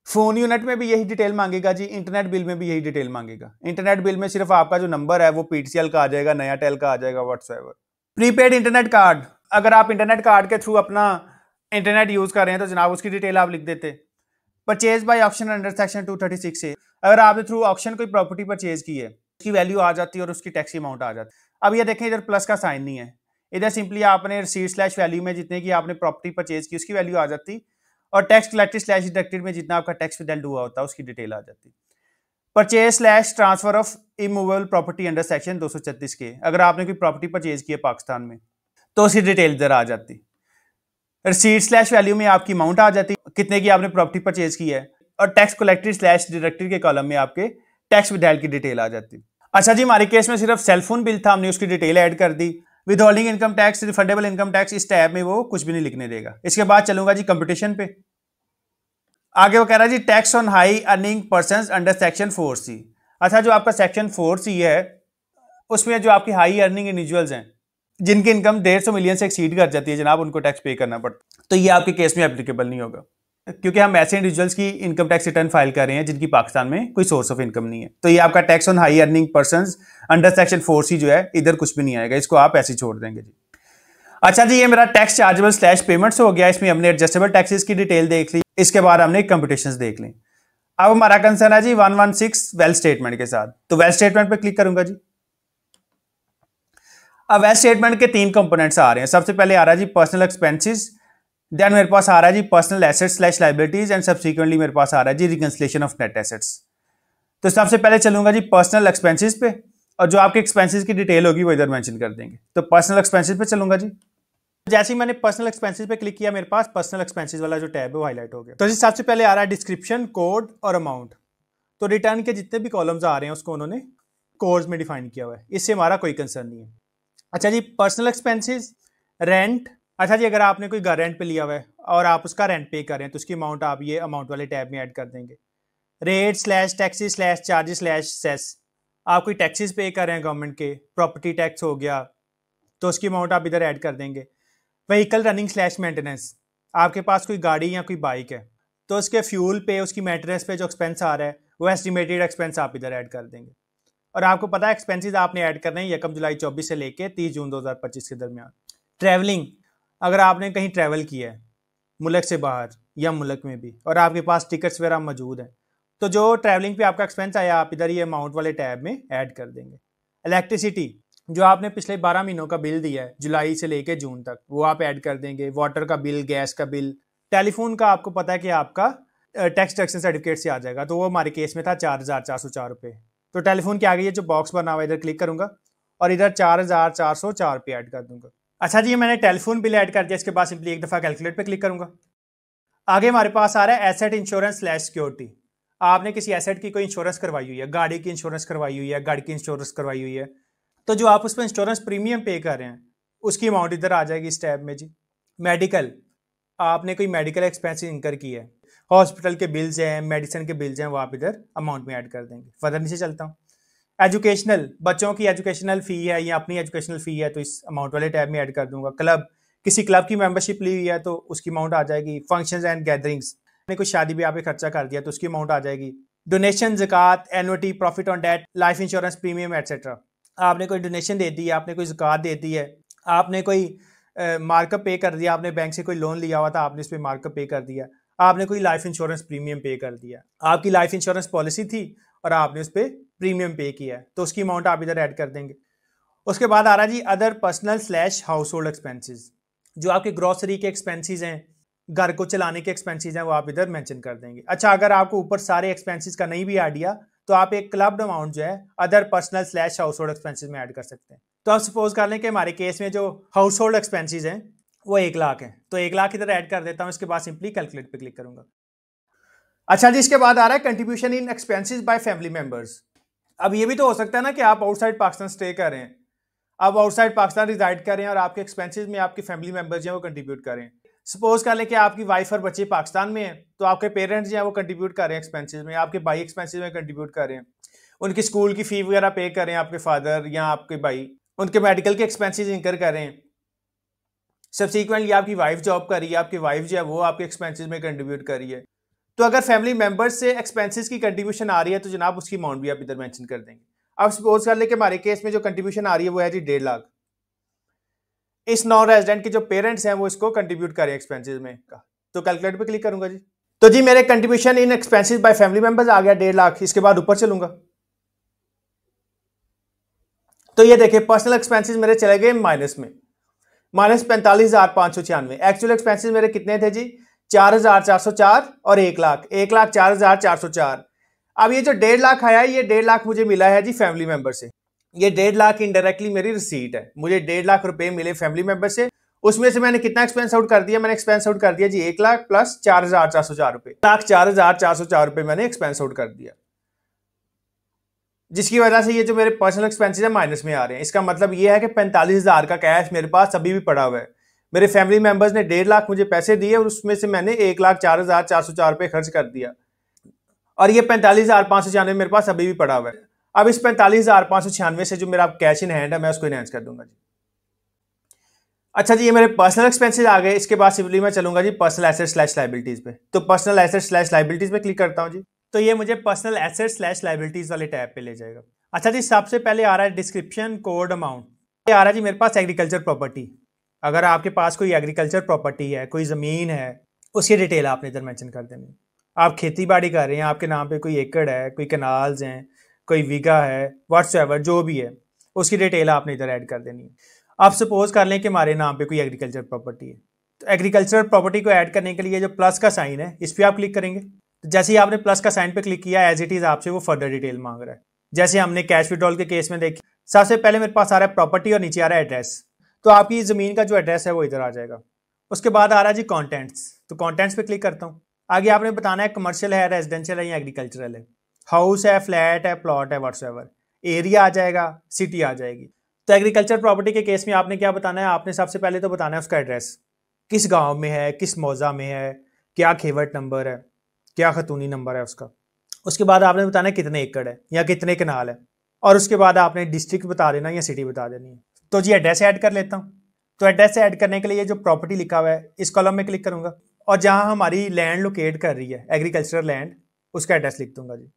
फोन यूनिट में भी यही डिटेल मांगेगा जी, इंटरनेट बिल में भी यही डिटेल मांगेगा। इंटरनेट बिल में सिर्फ आपका जो नंबर है वो पीटीसीएल का आ जाएगा, नया टेल का आ जाएगा, व्हाट्सएवर। प्रीपेड इंटरनेट कार्ड, अगर आप इंटरनेट कार्ड के थ्रू अपना इंटरनेट यूज कर रहे हैं तो जनाब उसकी डिटेल आप लिख देते। Purchase by auction under section 236 से, अगर आपने थ्रू ऑक्शन कोई प्रॉपर्टी परचेज की है उसकी वैल्यू आ जाती है और उसकी टैक्स अमाउंट आ जाती है। अब ये देखें इधर प्लस का साइन नहीं है, इधर सिंपली आपने रिसीट स्लैश वैल्यू में जितने की आपने प्रॉपर्टी परचेज की उसकी वैल्यू आ जाती, और टैक्स कलेक्टेड स्लैश डिडक्टेड में जितना आपका टैक्स विदहेल्ड हुआ होता है उसकी डिटेल आ जाती। Purchase slash transfer of immovable property under section 236 के, अगर आपने कोई प्रॉपर्टी परचेज की है पाकिस्तान में तो उसकी डिटेल इधर आ जाती। रिसीट स्लैश वैल्यू में आपकी अमाउंट आ जाती, कितने की आपने प्रॉपर्टी परचेज की है, और टैक्स कलेक्टेड स्लैश डिडक्टेड के कॉलम में आपके टैक्स विदहेल्ड की डिटेल आ जाती। अच्छा जी, हमारे केस में सिर्फ सेलफोन बिल था, हमने उसकी डिटेल ऐड कर दी। Withholding income tax, refundable income tax, इस टैब में वो कुछ भी नहीं लिखने देगा। इसके बाद चलूंगा जी कंपटीशन पे। आगे वो कह रहा है जी tax on high earning persons under section 4C। अच्छा, जो आपका सेक्शन 4C है उसमें जो आपकी हाई अर्निंग इंडिविजुअल्स हैं जिनकी इनकम 150 मिलियन से एक्सीड कर जाती है जनाब, उनको टैक्स पे करना पड़ता है, तो ये आपके केस में एप्लीकेबल नहीं होगा, क्योंकि हम ऐसे इंडिविजुअल्स की इनकम टैक्स रिटर्न फाइल कर रहे हैं जिनकी पाकिस्तान में कोई सोर्स ऑफ इनकम नहीं है। तो ये आपका tax on high earning persons under section 4C जो है इधर कुछ भी नहीं आएगा, इसको आप ऐसे छोड़ देंगे जी। अच्छा जी, ये मेरा टैक्स चार्जेबल स्लैश पेमेंट्स हो गया। इसमें हमने एडजस्टेबल टैक्सेस की डिटेल देख ली, इसके बाद हमने कंप्यूटेशंस देख ली। अब हमारा कंसर्न है जी 116 वेल्थ स्टेटमेंट के साथ, तो वेल्थ स्टेटमेंट पे क्लिक करूंगा जी। अब वेल्थ स्टेटमेंट के 3 कंपोनेंट्स आ रहे हैं। सबसे पहले आ रहा है जी पर्सनल एक्सपेंसेस, देन मेरे पास आ रहा है जी personal assets slash liabilities, and subsequently मेरे पास आ रहा है जी रिकंसिलिएशन ऑफ नेट एसेट्स। तो सबसे पहले चलूंगा जी पर्सनल एक्सपेंसेस पे, और जो आपके एक्सपेंसेस की डिटेल होगी वो इधर मेंशन कर देंगे। तो पर्सनल एक्सपेंसेस पे चलूंगा जी। जैसे ही मैंने पर्सनल एक्सपेंसेस पे क्लिक किया, मेरे पास पर्सनल एक्सपेंसेस वाला जो टैब है वो हाईलाइट हो गया। तो जी सबसे पहले आ रहा है डिस्क्रिप्शन, कोड और अमाउंट। तो रिटर्न के जितने भी कॉलम्स आ रहे हैं उसको उन्होंने कोड्स में डिफाइन किया हुआ है, इससे हमारा कोई कंसर्न नहीं है। अच्छा जी, पर्सनल एक्सपेंसेस, रेंट। अच्छा जी, अगर आपने कोई घर रेंट पे लिया हुआ है और आप उसका रेंट पे कर रहे हैं तो उसकी अमाउंट आप ये अमाउंट वाले टैब में ऐड कर देंगे। Rate slash taxes slash charges slash cess, आप कोई टैक्सेस पे कर रहे हैं गवर्नमेंट के, प्रॉपर्टी टैक्स हो गया तो उसकी अमाउंट आप इधर ऐड कर देंगे। व्हीकल रनिंग स्लैश मेंटेनेंस, आपके पास कोई गाड़ी या कोई बाइक है तो उसके फ्यूल पे, उसकी मेंटेनेंस पे जो एक्सपेंस आ रहा है वो एस्टिमेटेड एक्सपेंस आप इधर ऐड कर देंगे। और आपको पता है एक्सपेंसेस आपने ऐड करने हैं 1 जुलाई 24 से लेके 30 जून 2025 के दरमियान। ट्रैवलिंग, अगर आपने कहीं ट्रैवल किया है मुल्क से बाहर या मुल्क में भी और आपके पास टिकट्स वगैरह मौजूद हैं, तो जो ट्रैवलिंग पे आपका एक्सपेंस आया आप इधर ये अमाउंट वाले टैब में ऐड कर देंगे। इलेक्ट्रिसिटी, जो आपने पिछले 12 महीनों का बिल दिया है जुलाई से लेके जून तक, वो आप ऐड कर देंगे। वाटर का बिल, गैस का बिल, टेलीफोन का आपको पता है कि आपका टैक्स डिडक्शन सर्टिफिकेट से आ जाएगा, तो वो हमारे केस में था 4,404 रुपये। तो टेलीफोन के आगे ये जो बॉक्स बना हुआ है इधर क्लिक करूंगा और इधर 4,404 रुपये ऐड कर दूंगा। अच्छा जी, मैंने टेलीफोन बिल ऐड कर दिया। इसके बाद सिंपली एक दफ़ा कैलकुलेट पे क्लिक करूंगा। आगे हमारे पास आ रहा है एसेट इंश्योरेंस स्लैश सिक्योरिटी। आपने किसी एसेट की कोई इंश्योरेंस करवाई हुई है, गाड़ी की इंश्योरेंस करवाई हुई है, गाड़ी की इंश्योरेंस करवाई हुई है, तो जो आप उस पर इंश्योरेंस प्रीमियम पे कर रहे हैं उसकी अमाउंट इधर आ जाएगी इस टैब में जी। मेडिकल, आपने कोई मेडिकल एक्सपेंसेस इनकर की है, हॉस्पिटल के बिल्स हैं, मेडिसिन के बिल्स हैं, वो आप इधर अमाउंट में ऐड कर देंगे। फर्दर नीचे चलता हूँ। एजुकेशनल, बच्चों की एजुकेशनल फ़ी है या अपनी एजुकेशनल फ़ी है तो इस अमाउंट वाले टैब में ऐड कर दूंगा। क्लब, किसी क्लब की मेंबरशिप ली हुई है तो उसकी अमाउंट आ जाएगी। फंक्शंस एंड गैदरिंग्स, आपने कोई शादी ब्याह पे खर्चा कर दिया तो उसकी अमाउंट आ जाएगी। डोनेशन, ज़कात, annuity, profit on debt, life insurance premium etcetera, आपने कोई डोनेशन दे दी है, आपने कोई ज़कात दे दी है, आपने कोई मार्कअप पे कर दिया, आपने बैंक से कोई लोन लिया हुआ था आपने इस पर मार्कअप पे कर दिया, आपने कोई लाइफ इंश्योरेंस प्रीमियम पे कर दिया, आपकी लाइफ इंश्योरेंस पॉलिसी थी और आपने उस पर प्रीमियम पे किया है तो उसकी अमाउंट आप इधर ऐड कर देंगे। उसके बाद आ रहा है जी other personal slash household expenses, जो आपके ग्रॉसरी के एक्सपेंसेस हैं, घर को चलाने के एक्सपेंसेस हैं, वो आप इधर मेंशन कर देंगे। अच्छा, अगर आपको ऊपर सारे एक्सपेंसेस का नहीं भी आइडिया तो आप एक क्लब्ड अमाउंट जो है other personal slash household expenses में ऐड कर सकते हैं। तो आप सपोज कर लें कि हमारे केस में जो हाउस होल्ड एक्सपेंसेस हैं वो 1 लाख है, तो 1 लाख इधर ऐड कर देता हूँ। इसके बाद सिंपली कैलकुलेट पे क्लिक करूंगा। अच्छा जी, इसके बाद आ रहा है contribution in expenses by family members. अब ये भी तो हो सकता है ना कि आप आउटसाइड पाकिस्तान स्टे कर रहे हैं, आप आउटसाइड पाकिस्तान रिजाइड कर रहे हैं और आपके एक्सपेंसेस में आपके फैमिली मेंबर्स हैं वो कंट्रीब्यूट कर रहे हैं। सपोज कर लें कि आपकी वाइफ और बच्चे पाकिस्तान में हैं तो आपके पेरेंट्स जो हैं वो कंट्रीब्यूट कर रहे हैं एक्सपेंसेस में, आपके भाई एक्सपेंसेस में कंट्रीब्यूट कर रहे हैं, उनकी स्कूल की फी वगैरह पे कर रहे हैं आपके फादर या आपके भाई, उनके मेडिकल के एक्सपेंसेस इनकर कर रहे हैं। सब्सिक्वेंटली आपकी वाइफ जॉब कर रही है, आपकी वाइफ जो है वो आपके एक्सपेंसेस में कंट्रीब्यूट कर रही है। तो अगर फैमिली मेंबर्स से एक्सपेंसेस की कंट्रीब्यूशन आ रही है तो जनाब उसकी अमाउंट भी आप इधर मेंशन कर देंगे। अब सपोज कर ले कि हमारे केस में जो कंट्रीब्यूशन आ रही है वो है जी 1.5 लाख। इस नॉन रेजिडेंट के जो पेरेंट्स हैं वो इसको कंट्रीब्यूट करें एक्सपेंसेस में का, तो कैलकुलेट पे क्लिक करूंगा जी। तो जी मेरे contribution in expenses by family members आ गया 1.5 लाख। इसके बाद ऊपर चलूंगा तो ये देखिए पर्सनल एक्सपेंसेस मेरे चले गए माइनस में। माइनस 45,596। एक्चुअल एक्सपेंसेस मेरे कितने थे जी? 4,404 और 1,00,000, 1,04,404। अब ये जो 1.5 लाख आया है, ये 1.5 लाख मुझे मिला है जी फैमिली मेंबर से। ये 1.5 लाख इनडायरेक्टली मेरी रिसीट है, मुझे 1.5 लाख रुपए मिले फैमिली मेंबर से। उसमें से मैंने कितना एक्सपेंस आउट कर दिया? मैंने एक्सपेंस आउट कर दिया जी 1,00,000 प्लस 4,404 रुपए, 1,04,404 रुपए मैंने एक्सपेंस आउट कर दिया, जिसकी वजह से ये जो मेरे पर्सनल एक्सपेंसेस है माइनस में आ रहे हैं। इसका मतलब ये है कि 45,000 का कैश मेरे पास अभी भी पड़ा हुआ है। मेरे फैमिली मेंबर्स ने 1.5 लाख मुझे पैसे दिए और उसमें से मैंने 1,04,404 रुपए खर्च कर दिया, और ये 45,596 मेरे पास अभी भी पड़ा हुआ है। अब इस 45,596 से जो मेरा कैश इन हैंड है मैं उसको इनहेंस कर दूंगा जी। अच्छा जी, ये मेरे पर्सनल एक्सपेंसेस आ गए। इसके बाद सिंपली मैं चलूंगा जी पर्सनल एसेट स्लैश लाइबिलिटीज पे। तो पर्सनल एसेट स्लैश लाइबिलिटीज पे क्लिक करता हूँ जी। तो ये मुझे पर्सनल एसेट स्लैश लाइबिलिटीज वाले टैब पे ले जाएगा। अच्छा जी, सबसे पहले आ रहा है डिस्क्रिप्शन कोड अमाउंट। ये आ रहा है जी मेरे पास एग्रीकल्चर प्रॉपर्टी। अगर आपके पास कोई एग्रीकल्चर प्रॉपर्टी है, कोई ज़मीन है, उसकी डिटेल आपने इधर मेंशन कर देनी। आप खेती बाड़ी कर रहे हैं, आपके नाम पे कोई एकड़ है, कोई कनाल्स हैं, कोई वीघा है, व्हाट्सएवर जो भी है, उसकी डिटेल आपने इधर ऐड कर देनी है। आप सपोज कर लें कि हमारे नाम पे कोई एग्रीकल्चर प्रॉपर्टी है, तो एग्रीकल्चर प्रॉपर्टी को ऐड करने के लिए जो प्लस का साइन है इस पर आप क्लिक करेंगे। तो जैसे ही आपने प्लस का साइन पे क्लिक किया, एज इट इज आपसे वो फर्दर डिटेल मांग रहा है। जैसे हमने कैश विड्रॉल के केस में देखी, सबसे पहले मेरे पास आ रहा है प्रॉपर्टी और नीचे आ रहा है एड्रेस। तो आपकी ज़मीन का जो एड्रेस है वो इधर आ जाएगा। उसके बाद आ रहा है जी कॉन्टेंट्स। तो कॉन्टेंट्स पे क्लिक करता हूँ। आगे आपने बताना है कमर्शियल है, रेजिडेंशियल है या एग्रीकल्चरल है, हाउस है, फ्लैट है, प्लॉट है, व्हाट्सएवर। एरिया आ जाएगा, सिटी आ जाएगी। तो एग्रीकल्चर प्रॉपर्टी के केस में आपने क्या बताना है? आपने सबसे पहले तो बताना है उसका एड्रेस, किस गांव में है, किस मौजा में है, क्या खेवट नंबर है, क्या खतूनी नंबर है उसका। उसके बाद आपने बताना है कितने एकड़ है या कितने कनाल है, और उसके बाद आपने डिस्ट्रिक्ट बता देना या सिटी बता देनी है। तो जी एड्रेस ऐड कर लेता हूँ। तो एड्रेस ऐड करने के लिए जो प्रॉपर्टी लिखा हुआ है इस कॉलम में क्लिक करूंगा, और जहां हमारी लैंड लोकेट कर रही है एग्रीकल्चरल लैंड, उसका एड्रेस लिख दूंगा जी।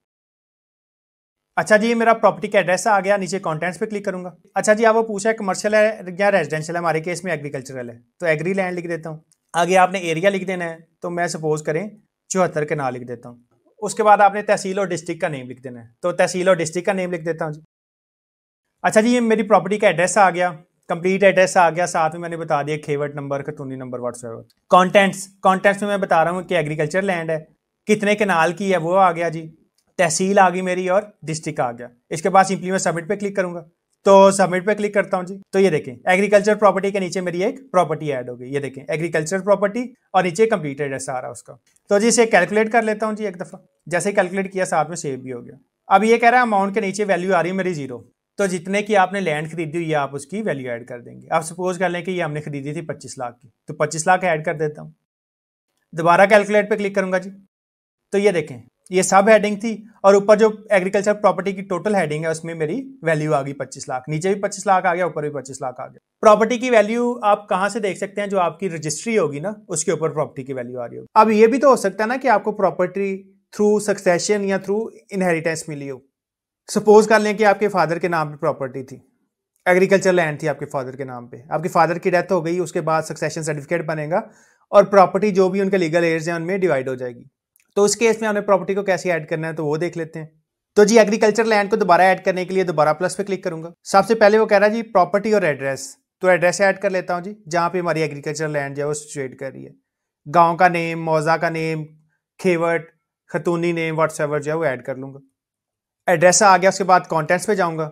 अच्छा जी, ये मेरा प्रॉपर्टी का एड्रेस आ गया। नीचे कंटेंट्स पे क्लिक करूंगा। अच्छा जी, आप वो पूछा है कमर्शियल है या रेजिडेंशियल है, हमारे केस में एग्रीकल्चरल है, तो एग्री लैंड लिख देता हूँ। आगे आपने एरिया लिख देना है, तो मैं सपोज करें 74 के नाम लिख देता हूँ। उसके बाद आपने तहसील और डिस्ट्रिक्ट का नेम लिख देना है, तो तहसील और डिस्ट्रिक्ट का नेम लिख देता हूँ जी। अच्छा जी, ये मेरी प्रॉपर्टी का एड्रेस आ गया, कंप्लीट एड्रेस आ गया, साथ में मैंने बता दिया खेवट नंबर, खतूनी नंबर, व्हाट्सएवर। कॉन्टेंट्स में मैं बता रहा हूँ कि एग्रीकल्चर लैंड है, कितने कनाल की है वो आ गया जी, तहसील आ गई मेरी और डिस्ट्रिक्ट आ गया। इसके बाद सिंपली मैं सबमिट पे क्लिक करूंगा। तो सबमिट पे क्लिक करता हूँ जी। तो ये देखें एग्रीकल्चर प्रॉपर्टी के नीचे मेरी एक प्रॉपर्टी ऐड हो गई। ये देखें एग्रीकल्चर प्रॉपर्टी और नीचे कंप्लीट एड्रेस आ रहा है उसका। तो जी इसे कैलकुलेट कर लेता हूँ जी एक दफ़ा। जैसे कैलकुलेट किया साथ में सेव भी हो गया। अब ये कह रहा है अमाउंट के नीचे वैल्यू आ रही है मेरी 0। तो जितने की आपने लैंड खरीदी हुई है आप उसकी वैल्यू ऐड कर देंगे। आप सपोज कर लें कि ये हमने खरीदी थी 25 लाख की, तो 25 लाख ऐड कर देता हूँ। दोबारा कैलकुलेट पे क्लिक करूंगा जी। तो ये देखें ये सब हेडिंग थी और ऊपर जो एग्रीकल्चर प्रॉपर्टी की टोटल हेडिंग है उसमें मेरी वैल्यू आ गई 25 लाख। नीचे भी 25 लाख आ गया, ऊपर भी 25 लाख आ गया। प्रॉपर्टी की वैल्यू आप कहां से देख सकते हैं? जो आपकी रजिस्ट्री होगी ना उसके ऊपर प्रॉपर्टी की वैल्यू आ रही होगी। अब ये भी तो हो सकता है ना कि आपको प्रॉपर्टी थ्रू सक्सेशन या थ्रू इनहेरिटेंस मिली हो। सपोज कर लें कि आपके फादर के नाम पे प्रॉपर्टी थी, एग्रीकल्चर लैंड थी आपके फादर के नाम पे, आपके फादर की डेथ हो गई, उसके बाद सक्सेशन सर्टिफिकेट बनेगा और प्रॉपर्टी जो भी उनके लीगल एयर्स हैं उनमें डिवाइड हो जाएगी। तो उस केस में हमें प्रॉपर्टी को कैसे ऐड करना है तो वो देख लेते हैं। तो जी एग्रीकल्चर लैंड को दोबारा ऐड करने के लिए दोबारा प्लस पे क्लिक करूंगा। सबसे पहले वो कह रहा है जी प्रॉपर्टी और एड्रेस, तो एड्रेस ऐड कर लेता हूँ जी जहाँ पे हमारी एग्रीकल्चर लैंड जो है वो सिचुएट कर रही है। गाँव का नेम, मौजा का नेम, खेवट, खतूनी नेम, व्हाट्सएवर जो है वो ऐड कर लूंगा। एड्रेस आ गया। उसके बाद कॉन्टेंट्स पे जाऊंगा,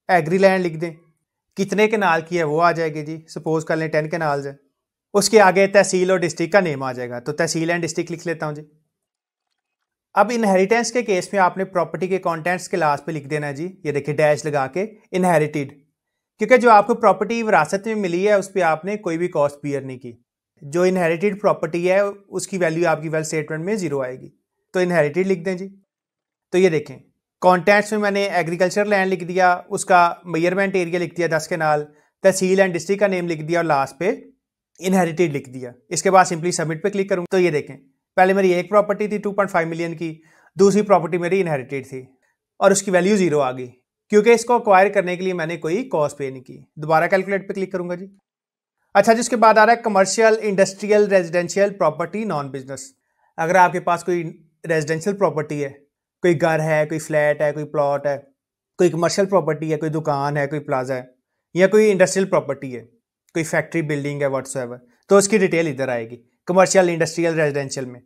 एग्री लैंड लिख दें, कितने कनाल की है वो आ जाएगी जी। सपोज कर लें 10 कनाल्स है। उसके आगे तहसील और डिस्ट्रिक्ट का नेम आ जाएगा, तो तहसील एंड डिस्ट्रिक्ट लिख लेता हूँ जी। अब इनहेरिटेंस के केस में आपने प्रॉपर्टी के कॉन्टेंट्स के लास्ट पे लिख देना है जी, ये देखिए डैश लगा के इनहेरिटेड, क्योंकि जो आपको प्रॉपर्टी विरासत में मिली है उस पर आपने कोई भी कॉस्ट बियर नहीं की। जो इनहेरिटेड प्रॉपर्टी है उसकी वैल्यू आपकी वेल्थ स्टेटमेंट में 0 आएगी, तो इनहेरिटेड लिख दें जी। तो ये देखें कॉन्टेंट्स में मैंने एग्रीकल्चर लैंड लिख दिया, उसका मेजरमेंट एरिया लिख दिया 10 कनाल, तहसील एंड डिस्ट्रिक्ट का नेम लिख दिया और लास्ट पे इनहेरिटेड लिख दिया। इसके बाद सिंपली सबमिट पे क्लिक करूँ। तो ये देखें पहले मेरी एक प्रॉपर्टी थी 2.5 मिलियन की, दूसरी प्रॉपर्टी मेरी इनहेरिटेड थी और उसकी वैल्यू 0 आ गई क्योंकि इसको अक्वायर करने के लिए मैंने कोई कॉस्ट पे नहीं की। दोबारा कैलकुलेट पे क्लिक करूंगा जी। अच्छा, जिसके बाद आ रहा है commercial, industrial, residential property, non business. अगर आपके पास कोई रेजिडेंशियल प्रॉपर्टी है, कोई घर है, कोई फ्लैट है, कोई प्लॉट है, कोई कमर्शियल प्रॉपर्टी है, कोई दुकान है, कोई प्लाजा है, या कोई इंडस्ट्रियल प्रॉपर्टी है, कोई फैक्ट्री बिल्डिंग है व्हाट्सएवर, तो उसकी डिटेल इधर आएगी कमर्शियल इंडस्ट्रियल रेजिडेंशियल में।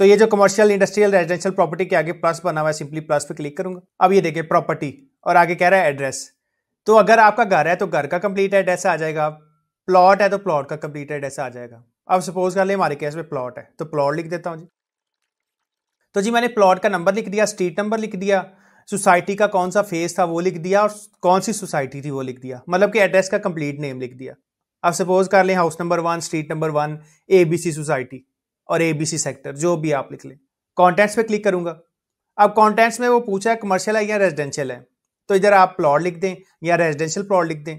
तो ये जो कमर्शियल इंडस्ट्रियल रेजिडेंशियल प्रॉपर्टी के आगे प्लस बना हुआ है, सिंपली प्लस पे क्लिक करूंगा। अब ये देखिए प्रॉपर्टी और आगे कह रहा है एड्रेस। तो अगर आपका घर है तो घर का कंप्लीट एड्रेस आ जाएगा, प्लॉट है तो प्लॉट का कंप्लीट एड्रेस आ जाएगा। अब सपोज कर ले हमारे केस में प्लॉट है तो प्लॉट लिख देता हूँ जी। तो जी मैंने प्लॉट का नंबर लिख दिया, स्ट्रीट नंबर लिख दिया, सोसाइटी का कौन सा फेज था वो लिख दिया और कौन सी सोसाइटी थी वो लिख दिया, मतलब कि एड्रेस का कंप्लीट नेम लिख दिया। अब सपोज कर लें house number 1 street number 1 ABC society और ABC सेक्टर, जो भी आप लिख लें। कॉन्टेंट्स पे क्लिक करूंगा। अब कॉन्टेंट्स में वो पूछा है कमर्शियल है या रेजिडेंशियल है, तो इधर आप प्लॉट लिख दें या रेजिडेंशियल प्लॉट लिख दें।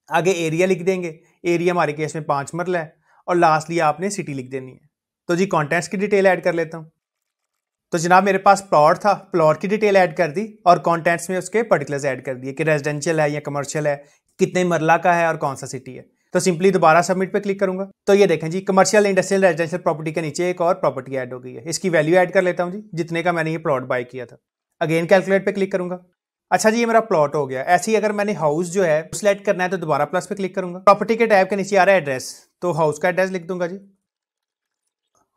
आगे एरिया लिख देंगे, एरिया हमारे केस में 5 मरला है और लास्टली आपने सिटी लिख देनी है। तो जी कॉन्टेंट्स की डिटेल ऐड कर लेता हूँ। तो जनाब मेरे पास प्लॉट था, प्लॉट की डिटेल ऐड कर दी और कॉन्टेंट्स में उसके पर्टिकुलर्स ऐड कर दिए कि रेजिडेंशियल है या कमर्शियल है, कितने मरला का है और कौन सा सिटी है। तो सिंपली दोबारा सबमिट पे क्लिक करूंगा। तो ये देखें जी कमर्शियल इंडस्ट्रियल रेजिडेंशियल प्रॉपर्टी के नीचे एक और प्रॉपर्टी ऐड हो गई है। इसकी वैल्यू ऐड कर लेता हूँ जी, जितने का मैंने ये प्लॉट बाय किया था। अगेन कैलकुलेट पे क्लिक करूंगा। अच्छा जी ये मेरा प्लॉट हो गया। ऐसे ही अगर मैंने हाउस जो है सिलेक्ट करना है तो दोबारा प्लस पे क्लिक करूंगा। प्रॉपर्टी के टैब के नीचे आ रहा है एड्रेस, तो हाउस का एड्रेस लिख दूंगा जी,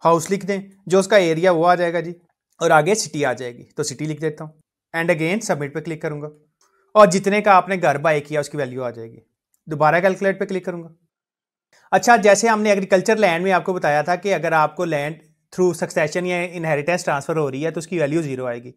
हाउस लिख दें, जो उसका एरिया वो आ जाएगा जी और आगे सिटी आ जाएगी, तो सिटी लिख देता हूँ एंड अगेन सबमिट पे क्लिक करूंगा और जितने का आपने घर बाय किया उसकी वैल्यू आ जाएगी। दोबारा कैलकुलेट पे क्लिक करूंगा। अच्छा जैसे हमने एग्रीकल्चर लैंड में आपको बताया था कि अगर आपको लैंड थ्रू सक्सेशन या इनहेरिटेंस ट्रांसफर हो रही है तो उसकी वैल्यू 0 आएगी।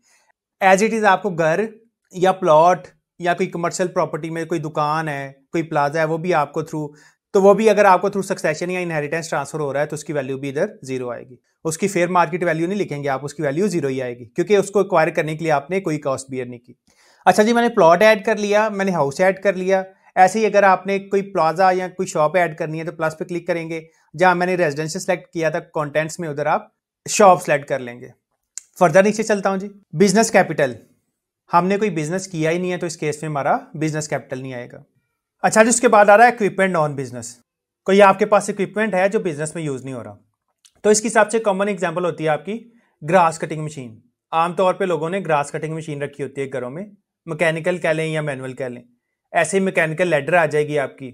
एज इट इज़ आपको घर या प्लॉट या कोई कमर्शियल प्रॉपर्टी में कोई दुकान है, कोई प्लाजा है, वो भी आपको थ्रू, तो वो भी अगर आपको थ्रू सक्सेशन या इनहेरिटेंस ट्रांसफर हो रहा है तो उसकी वैल्यू भी इधर 0 आएगी। उसकी फेयर मार्केट वैल्यू नहीं लिखेंगे आप, उसकी वैल्यू 0 ही आएगी क्योंकि उसको एक्वायर करने के लिए आपने कोई कॉस्ट बियर नहीं की। अच्छा जी मैंने प्लॉट ऐड कर लिया, मैंने हाउस ऐड कर लिया। ऐसे ही अगर आपने कोई प्लाजा या कोई शॉप ऐड करनी है तो प्लस पे क्लिक करेंगे। जहां मैंने रेजिडेंशियल सेलेक्ट किया था कंटेंट्स में, उधर आप शॉप सेलेक्ट कर लेंगे। फर्दर नीचे चलता हूं जी। बिजनेस कैपिटल, हमने कोई बिजनेस किया ही नहीं है तो इस केस में हमारा बिजनेस कैपिटल नहीं आएगा। अच्छा जी उसके बाद आ रहा है इक्विपमेंट नॉन बिजनेस। कोई आपके पास इक्विपमेंट है जो बिजनेस में यूज नहीं हो रहा, तो इसकी सबसे कॉमन एग्जांपल होती है आपकी ग्रास कटिंग मशीन। आमतौर पे लोगों ने ग्रास कटिंग मशीन रखी होती है घरों में, मैकेनिकल कह लें या मैनुअल कह लें। ऐसे ही मैकेनिकल लेडर आ जाएगी आपकी।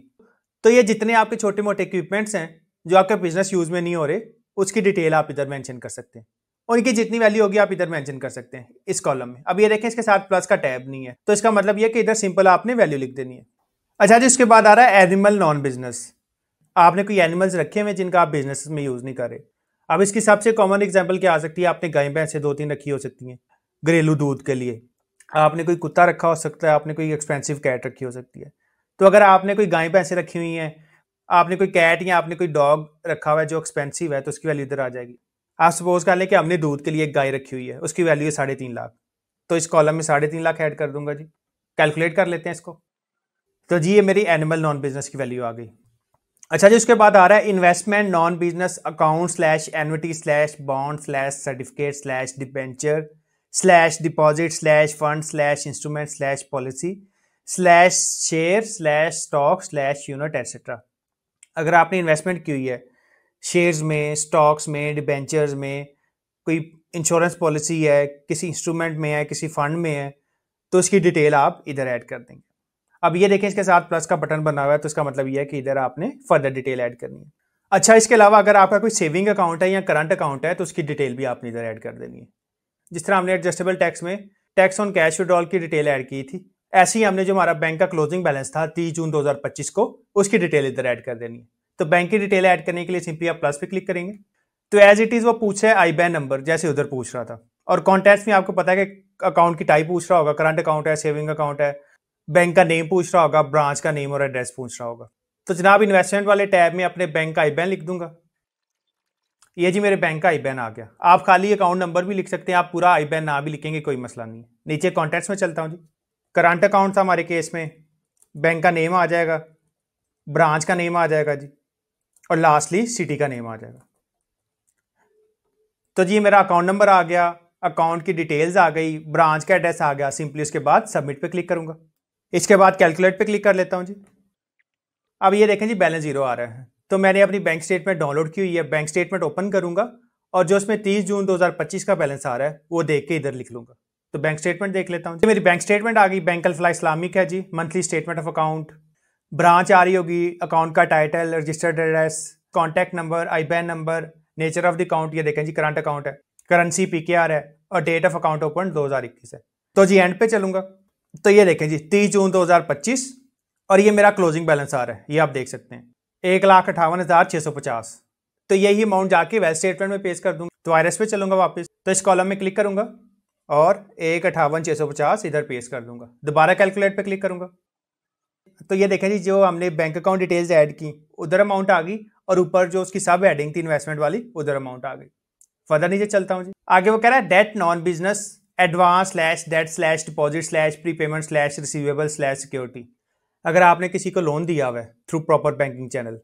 तो ये जितने आपके छोटे मोटे इक्विपमेंट्स हैं जो आपके बिजनेस यूज में नहीं हो रहे, उसकी डिटेल आप इधर मेंशन कर सकते हैं। उनकी जितनी वैल्यू होगी आप इधर मेंशन कर सकते हैं इस कॉलम में। अब ये देखें इसके साथ प्लस का टैब नहीं है, तो इसका मतलब ये कि इधर सिंपल आपने वैल्यू लिख देनी है। अच्छा जी उसके बाद आ रहा है एनिमल नॉन बिजनेस। आपने कोई एनिमल्स रखे हुए जिनका आप बिजनेस में यूज नहीं कर रहे। अब इसकी सबसे कॉमन एग्जांपल क्या आ सकती है, आपने गाय भैंसे 2-3 रखी हो सकती हैं घरेलू दूध के लिए, आपने कोई कुत्ता रखा हो सकता है, आपने कोई एक्सपेंसिव कैट रखी हो सकती है। तो अगर आपने कोई गाय भैंसे रखी हुई हैं, आपने कोई कैट या आपने कोई डॉग रखा हुआ है जो एक्सपेंसिव है, तो उसकी वैल्यू इधर आ जाएगी। आप सपोज कर लें कि हमने दूध के लिए एक गाय रखी हुई है, उसकी वैल्यू है 3.5 लाख, तो इस कॉलम में 3.5 लाख ऐड कर दूंगा जी। कैलकुलेट कर लेते हैं इसको। तो जी ये मेरी एनिमल नॉन बिजनेस की वैल्यू आ गई। अच्छा जी उसके बाद आ रहा है investment non business account slash annuity slash bond slash certificate slash debenture slash deposit slash fund slash instrument slash policy slash share slash stock slash unit etcetera. अगर आपने इन्वेस्टमेंट की हुई है शेयर्स में, स्टॉक्स में, डिबेंचर्स में, कोई insurance policy है, किसी इंस्ट्रूमेंट में है, किसी फंड में है, तो उसकी डिटेल आप इधर ऐड कर देंगे। अब ये देखें इसके साथ प्लस का बटन बना हुआ है, तो इसका मतलब ये है कि इधर आपने फर्दर डिटेल ऐड करनी है। अच्छा इसके अलावा अगर आपका कोई सेविंग अकाउंट है या करंट अकाउंट है तो उसकी डिटेल भी आपने इधर ऐड कर देनी है। जिस तरह हमने एडजस्टेबल टैक्स में टैक्स ऑन कैश विड्रॉल की डिटेल ऐड की थी, ऐसे ही हमने जो हमारा बैंक का क्लोजिंग बैलेंस था 30 जून 2025 को, उसकी डिटेल इधर ऐड कर देनी है। तो बैंक की डिटेल ऐड करने के लिए सिंपली आप प्लस पे क्लिक करेंगे। तो एज इट इज वो पूछ रहा है IBAN नंबर, जैसे उधर पूछ रहा था। और कॉन्टैक्ट्स में आपको पता है कि अकाउंट की टाइप पूछ रहा होगा, करंट अकाउंट है, सेविंग अकाउंट है, बैंक का नेम पूछ रहा होगा, ब्रांच का नेम और एड्रेस पूछ रहा होगा। तो जनाब इन्वेस्टमेंट वाले टैब में अपने बैंक का IBAN लिख दूंगा। ये जी मेरे बैंक का IBAN आ गया। आप खाली अकाउंट नंबर भी लिख सकते हैं, आप पूरा IBAN ना भी लिखेंगे कोई मसला नहीं है। नीचे कॉन्टैक्ट्स में चलता हूँ जी। करंट अकाउंट था हमारे केस में, बैंक का नेम आ जाएगा, ब्रांच का नेम आ जाएगा जी, और लास्टली सिटी का नेम आ जाएगा। तो जी मेरा अकाउंट नंबर आ गया, अकाउंट की डिटेल्स आ गई, ब्रांच का एड्रेस आ गया। सिंपली उसके बाद सबमिट पे क्लिक करूंगा। इसके बाद कैलकुलेट पे क्लिक कर लेता हूं जी। अब ये देखें जी बैलेंस 0 आ रहा है। तो मैंने अपनी बैंक स्टेटमेंट डाउनलोड की हुई है, बैंक स्टेटमेंट ओपन करूंगा और जो उसमें 30 जून 2025 का बैलेंस आ रहा है वो देख के इधर लिख लूंगा। तो बैंक स्टेटमेंट देख लेता हूँ। मेरी बैंक स्टेटमेंट आ गई, बैंक अल्फलाह इस्लामिक है जी, monthly statement of account, branch आ रही होगी, अकाउंट का title, registered address, contact number, IBAN number, nature of the account, ये देखें जी करंट अकाउंट है, करेंसी पीकेआर है और डेट ऑफ अकाउंट ओपन 2021 है। तो जी एंड पे चलूंगा तो ये देखें जी 30 जून 2025 और ये मेरा क्लोजिंग बैलेंस आ रहा है, ये आप देख सकते हैं 1,58,650। तो यही अमाउंट जाके वेल्थ स्टेटमेंट में पेश कर दूंगा। तो आईआरएस पे चलूंगा वापस, तो इस कॉलम में क्लिक करूंगा और 1,58,650 इधर पेश कर दूंगा। दोबारा कैलकुलेट पे क्लिक करूंगा तो ये देखें जी जो हमने बैंक अकाउंट डिटेल्स ऐड की उधर अमाउंट आ गई और ऊपर जो उसकी सब हेडिंग थी इन्वेस्टमेंट वाली उधर अमाउंट आ गई। फर्दर नीचे चलता हूँ जी, आगे वो कह रहा है debt non business advance slash debt slash deposit slash prepayment slash receivable slash security. अगर आपने किसी को लोन दिया हुआ है थ्रू प्रॉपर बैंकिंग चैनल,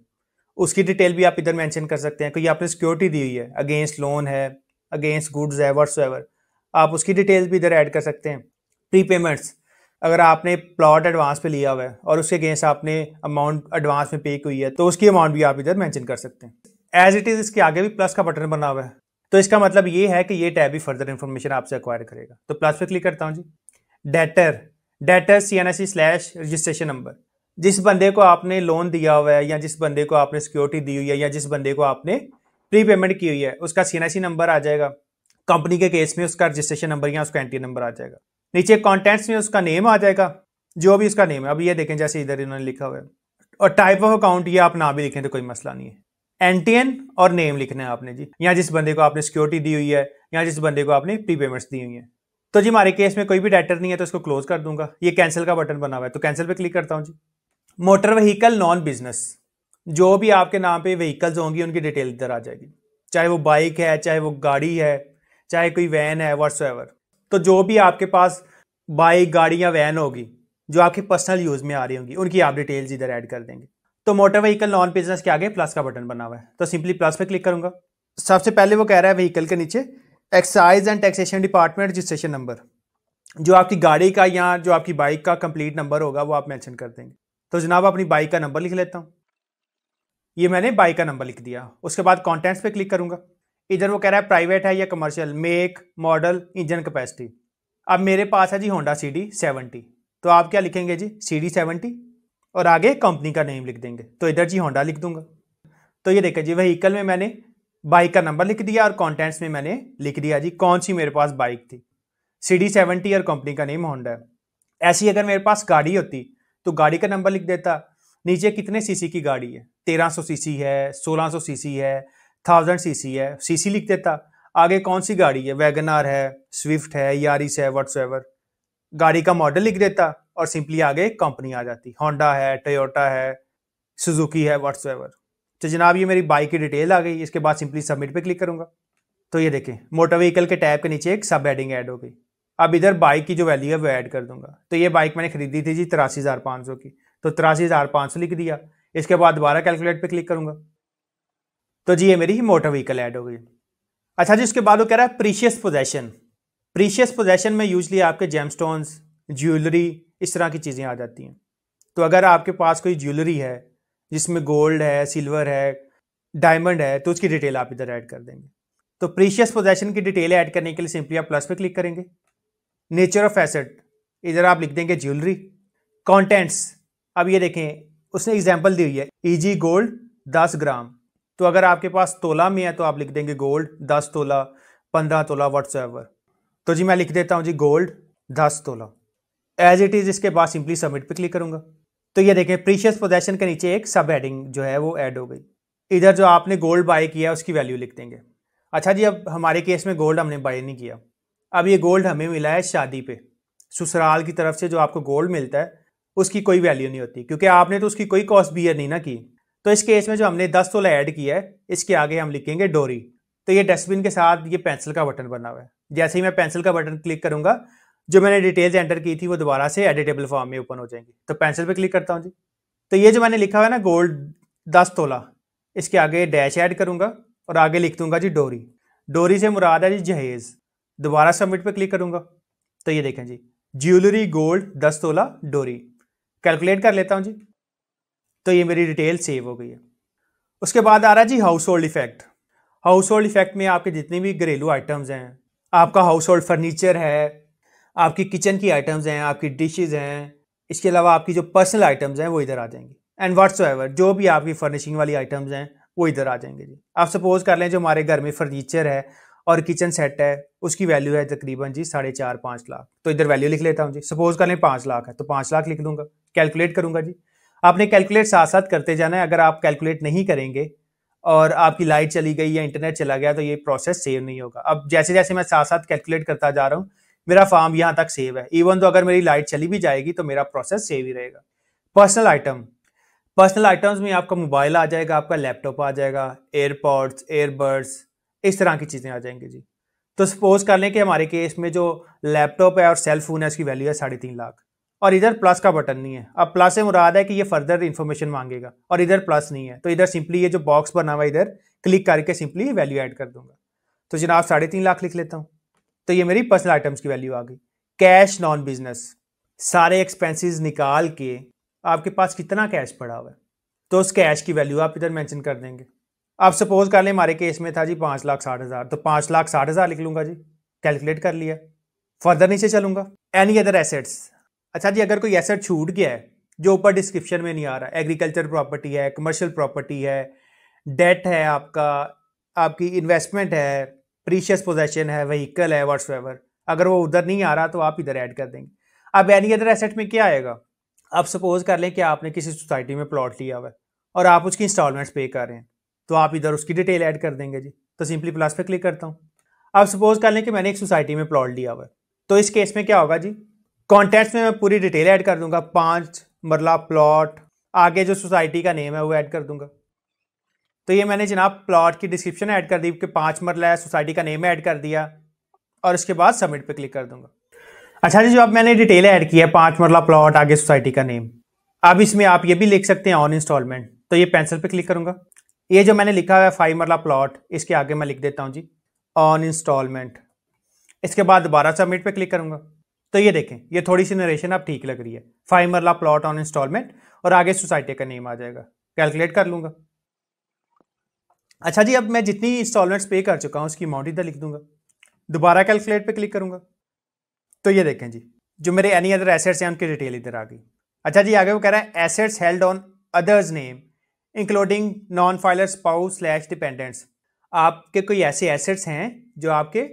उसकी डिटेल भी आप इधर मेंशन कर सकते हैं। कोई आपने सिक्योरिटी दी हुई है, अगेंस्ट लोन है, अगेंस्ट गुड्स है, व्हाट्सएवर, आप उसकी डिटेल्स भी इधर ऐड कर सकते हैं। प्रीपेमेंट्स, अगर आपने प्लॉट एडवांस पे लिया हुआ है और उसके अगेंस्ट आपने अमाउंट एडवांस में पे की हुई है तो उसकी अमाउंट भी आप इधर मेंशन कर सकते हैं। एज इट इज इसके आगे भी प्लस का बटन बना हुआ है, तो इसका मतलब ये है कि ये टैब भी फर्दर इन्फॉर्मेशन आपसे एक्वायर करेगा। तो प्लस पे क्लिक करता हूँ जी, debtor CNSE slash registration number, जिस बंदे को आपने लोन दिया हुआ है या जिस बंदे को आपने सिक्योरिटी दी हुई है या जिस बंदे को आपने प्री पेमेंट की हुई है उसका CNSE नंबर आ जाएगा। कंपनी के केस में उसका रजिस्ट्रेशन नंबर या उसका एंट्री नंबर आ जाएगा। नीचे कॉन्टेंट्स में उसका नेम आ जाएगा, जो भी उसका नेम है। अब ये देखें जैसे इधर इन्होंने लिखा हुआ है, और टाइप ऑफ अकाउंट ये आप ना भी लिखें तो कोई मसला नहीं है। एनटीएन और नेम लिखना है आपने जी, या जिस बंदे को आपने सिक्योरिटी दी हुई है या जिस बंदे को आपने प्री पेमेंट्स दी हुई है। तो जी हमारे केस में कोई भी डेटर नहीं है तो इसको क्लोज कर दूंगा। ये कैंसिल का बटन बना हुआ है तो कैंसिल पे क्लिक करता हूँ जी। मोटर व्हीकल नॉन बिजनेस, जो भी आपके नाम पे व्हीकल्स होंगी उनकी डिटेल इधर आ जाएगी, चाहे वो बाइक है, चाहे वो गाड़ी है, चाहे कोई वैन है, व्हाट्सएवर। तो जो भी आपके पास बाइक, गाड़ी या वैन होगी जो आपकी पर्सनल यूज में आ रही होंगी उनकी आप डिटेल्स इधर ऐड कर देंगे। तो मोटर व्हीकल नॉन बिजनेस के आगे प्लस का बटन बना हुआ है तो सिंपली प्लस पे क्लिक करूंगा। सबसे पहले वो कह रहा है व्हीकल के नीचे excise and taxation department registration number, जो आपकी गाड़ी का या जो आपकी बाइक का कंप्लीट नंबर होगा वो आप मेंशन कर देंगे। तो जनाब अपनी बाइक का नंबर लिख लेता हूँ, ये मैंने बाइक का नंबर लिख दिया। उसके बाद कॉन्टेंट्स पे क्लिक करूंगा। इधर वो कह रहा है प्राइवेट है या commercial, make, model, engine capacity. अब मेरे पास है जी होंडा CD70, तो आप क्या लिखेंगे जी CD70 और आगे कंपनी का नेम लिख देंगे। तो इधर जी होंडा लिख दूंगा। तो ये देखिए जी व्हीकल में मैंने बाइक का नंबर लिख दिया और कॉन्टेंट्स में मैंने लिख दिया जी कौन सी मेरे पास बाइक थी, CD70 और कंपनी का नेम होंडा है। ऐसी अगर मेरे पास गाड़ी होती तो गाड़ी का नंबर लिख देता, नीचे कितने सीसी की गाड़ी है, 1300 सीसी है, 1600 सीसी है, 1000 सीसी है, सीसी लिख देता। आगे कौन सी गाड़ी है, वैगनार है, स्विफ्ट है, यारिस है, व्हाट्सएवर। गाड़ी का मॉडल लिख देता और सिंपली आगे कंपनी आ जाती, होंडा है, टोयोटा है, सुजुकी है, व्हाट्सएवर। तो जनाब ये मेरी बाइक की डिटेल आ गई। इसके बाद सिंपली सबमिट पे क्लिक करूंगा तो ये देखें मोटर व्हीकल के टैब के नीचे एक सब हेडिंग ऐड हो गई। अब इधर बाइक की जो वैल्यू है वो ऐड कर दूंगा। तो ये बाइक मैंने खरीदी थी जी 83,500 की, तो 83,500 लिख दिया। इसके बाद दोबारा कैलकुलेट पे क्लिक करूंगा तो जी ये मेरी मोटर व्हीकल ऐड हो गई। अच्छा जी उसके बाद वो कह रहा है प्रीशियस पोजेशन। प्रीशियस पोजेशन में यूजली आपके जेमस्टोन्स, ज्वेलरी, इस तरह की चीज़ें आ जाती हैं। तो अगर आपके पास कोई ज्वेलरी है जिसमें गोल्ड है, सिल्वर है, डायमंड है, तो उसकी डिटेल आप इधर ऐड कर देंगे। तो प्रीशियस पोजेशन की डिटेल ऐड करने के लिए सिंपली आप प्लस पे क्लिक करेंगे। नेचर ऑफ एसेट, इधर आप लिख देंगे ज्वेलरी। कॉन्टेंट्स, अब ये देखें उसने एग्जाम्पल दी हुई है EG गोल्ड 10 ग्राम। तो अगर आपके पास तोला में है तो आप लिख देंगे गोल्ड 10 तोला, 15 तोला, व्हाट्सएवर। तो जी मैं लिख देता हूँ जी गोल्ड 10 तोला। एज इट इज़ इसके बाद सिंपली सबमिट पे क्लिक करूंगा तो ये देखें प्रीशियस पोजेशन के नीचे एक सब हेडिंग जो है वो ऐड हो गई। इधर जो आपने गोल्ड बाय किया उसकी वैल्यू लिख देंगे। अच्छा जी अब हमारे केस में गोल्ड हमने बाय नहीं किया, अब ये गोल्ड हमें मिला है शादी पे, ससुराल की तरफ से जो आपको गोल्ड मिलता है उसकी कोई वैल्यू नहीं होती क्योंकि आपने तो उसकी कोई कॉस्ट बियर नहीं ना की। तो इस केस में जो हमने 10 तोला ऐड किया है इसके आगे हम लिखेंगे डोरी। तो ये डस्टबिन के साथ ये पेंसिल का बटन बना हुआ है। जैसे ही मैं पेंसिल का बटन क्लिक करूंगा जो मैंने डिटेल्स एंटर की थी वो दोबारा से एडिटेबल फॉर्म में ओपन हो जाएंगी। तो पेंसिल पे क्लिक करता हूँ जी। तो ये जो मैंने लिखा हुआ है ना गोल्ड 10 तोला, इसके आगे डैश ऐड करूंगा और आगे लिख दूंगा जी डोरी। डोरी से मुराद है जी जहेज। दोबारा सबमिट पे क्लिक करूंगा तो ये देखें जी ज्वेलरी गोल्ड 10 तोला डोरी। कैलकुलेट कर लेता हूं जी तो ये मेरी डिटेल सेव हो गई है। उसके बाद आ रहा है जी household effect. Household effect में आपके जितने भी घरेलू आइटम्स हैं, आपका हाउस होल्ड फर्नीचर है, आपकी किचन की आइटम्स हैं, आपकी डिशेज हैं, इसके अलावा आपकी जो पर्सनल आइटम्स हैं वो इधर आ जाएंगी, एंड व्हाट्सएवर जो भी आपकी फर्निशिंग वाली आइटम्स हैं वो इधर आ जाएंगे जी। आप सपोज कर लें जो हमारे घर में फर्नीचर है और किचन सेट है, उसकी वैल्यू है तकरीबन जी 4.5-5 लाख। तो इधर वैल्यू लिख लेता हूँ जी। सपोज कर लें 5 लाख है तो 5 लाख लिख दूंगा, कैलकुलेट करूंगा जी। आपने कैलकुलेट साथ साथ करते जाना है। अगर आप कैलकुलेट नहीं करेंगे और आपकी लाइट चली गई या इंटरनेट चला गया तो ये प्रोसेस सेव नहीं होगा। अब जैसे जैसे मैं साथ साथ कैलकुलेट करता जा रहा हूँ, मेरा फॉर्म यहाँ तक सेव है। इवन तो अगर मेरी लाइट चली भी जाएगी तो मेरा प्रोसेस सेव ही रहेगा। पर्सनल आइटम, पर्सनल आइटम्स में आपका मोबाइल आ जाएगा, आपका लैपटॉप आ जाएगा, एयरपॉड्स, एयरबड्स, इस तरह की चीज़ें आ जाएंगी जी। तो सपोज कर लें कि हमारे केस में जो लैपटॉप है और सेल फोन है उसकी वैल्यू है 3.5 लाख, और इधर प्लस का बटन नहीं है। अब प्लस से मुराद है कि ये फर्दर इन्फॉर्मेशन मांगेगा और इधर प्लस नहीं है, तो इधर सिंपली ये जो बॉक्स बना हुआ है इधर क्लिक करके सिंपली वैल्यू ऐड कर दूंगा। तो जनाब 3.5 लाख लिख लेता हूँ। तो ये मेरी पर्सनल आइटम्स की वैल्यू आ गई। कैश नॉन बिजनेस, सारे एक्सपेंसेस निकाल के आपके पास कितना कैश पड़ा हुआ है तो उस कैश की वैल्यू आप इधर मेंशन कर देंगे। आप सपोज कर लें हमारे केस में था जी 5,60,000, तो 5,60,000 लिख लूंगा जी, कैलकुलेट कर लिया। फर्दर नीचे चलूंगा, एनी अदर एसेट्स। अच्छा जी, अगर कोई एसेट छूट गया है जो ऊपर डिस्क्रिप्शन में नहीं आ रहा, एग्रीकल्चर प्रॉपर्टी है, कमर्शियल प्रॉपर्टी है, डेट है आपका, आपकी इन्वेस्टमेंट है, प्रीशियस पोजेशन है, व्हीकल है, व्हाट्सएवर, अगर वो उधर नहीं आ रहा तो आप इधर ऐड कर देंगे। अब एनी अदर एसेट में क्या आएगा? आप सपोज कर लें कि आपने किसी सोसाइटी में प्लॉट लिया हुआ है और आप उसकी इंस्टॉलमेंट्स पे कर रहे हैं, तो आप इधर उसकी डिटेल ऐड कर देंगे जी। तो सिंपली प्लस पे क्लिक करता हूँ। अब सपोज कर लें कि मैंने एक सोसाइटी में प्लॉट लिया हुआ है, तो इस केस में क्या होगा जी, कॉन्टेंट्स में मैं पूरी डिटेल ऐड कर दूंगा, 5 मरला प्लॉट, आगे जो सोसाइटी का नेम है वो ऐड कर दूंगा। तो ये मैंने जनाब प्लॉट की डिस्क्रिप्शन ऐड कर दी कि 5 मरला है, सोसाइटी का नेम ऐड कर दिया और उसके बाद सबमिट पे क्लिक कर दूंगा। अच्छा जी, जो अब मैंने डिटेल ऐड किया है, 5 मरला प्लॉट, आगे सोसाइटी का नेम, अब इसमें आप ये भी लिख सकते हैं ऑन इंस्टॉलमेंट। तो ये पेंसिल पे क्लिक करूंगा, ये जो मैंने लिखा है 5 मरला प्लॉट, इसके आगे मैं लिख देता हूं जी ऑन इंस्टॉलमेंट। इसके बाद दोबारा सबमिट पे क्लिक करूंगा। तो ये देखें, ये थोड़ी सी नरेशन अब ठीक लग रही है, 5 मरला प्लॉट ऑन इंस्टॉलमेंट और आगे सोसाइटी का नेम आ जाएगा। कैलकुलेट कर लूंगा। अच्छा जी, अब मैं जितनी इंस्टॉलमेंट्स पे कर चुका हूं उसकी अमाउंट इधर लिख दूंगा, दोबारा कैलकुलेट पे क्लिक करूंगा। तो ये देखें जी, जो मेरे एनी अदर एसेट्स हैं उनकी डिटेल इधर आ गई। अच्छा जी, आगे वो कह रहा है assets held on others name including non filer spouse slash dependents. आपके कोई ऐसे एसेट्स हैं जो आपके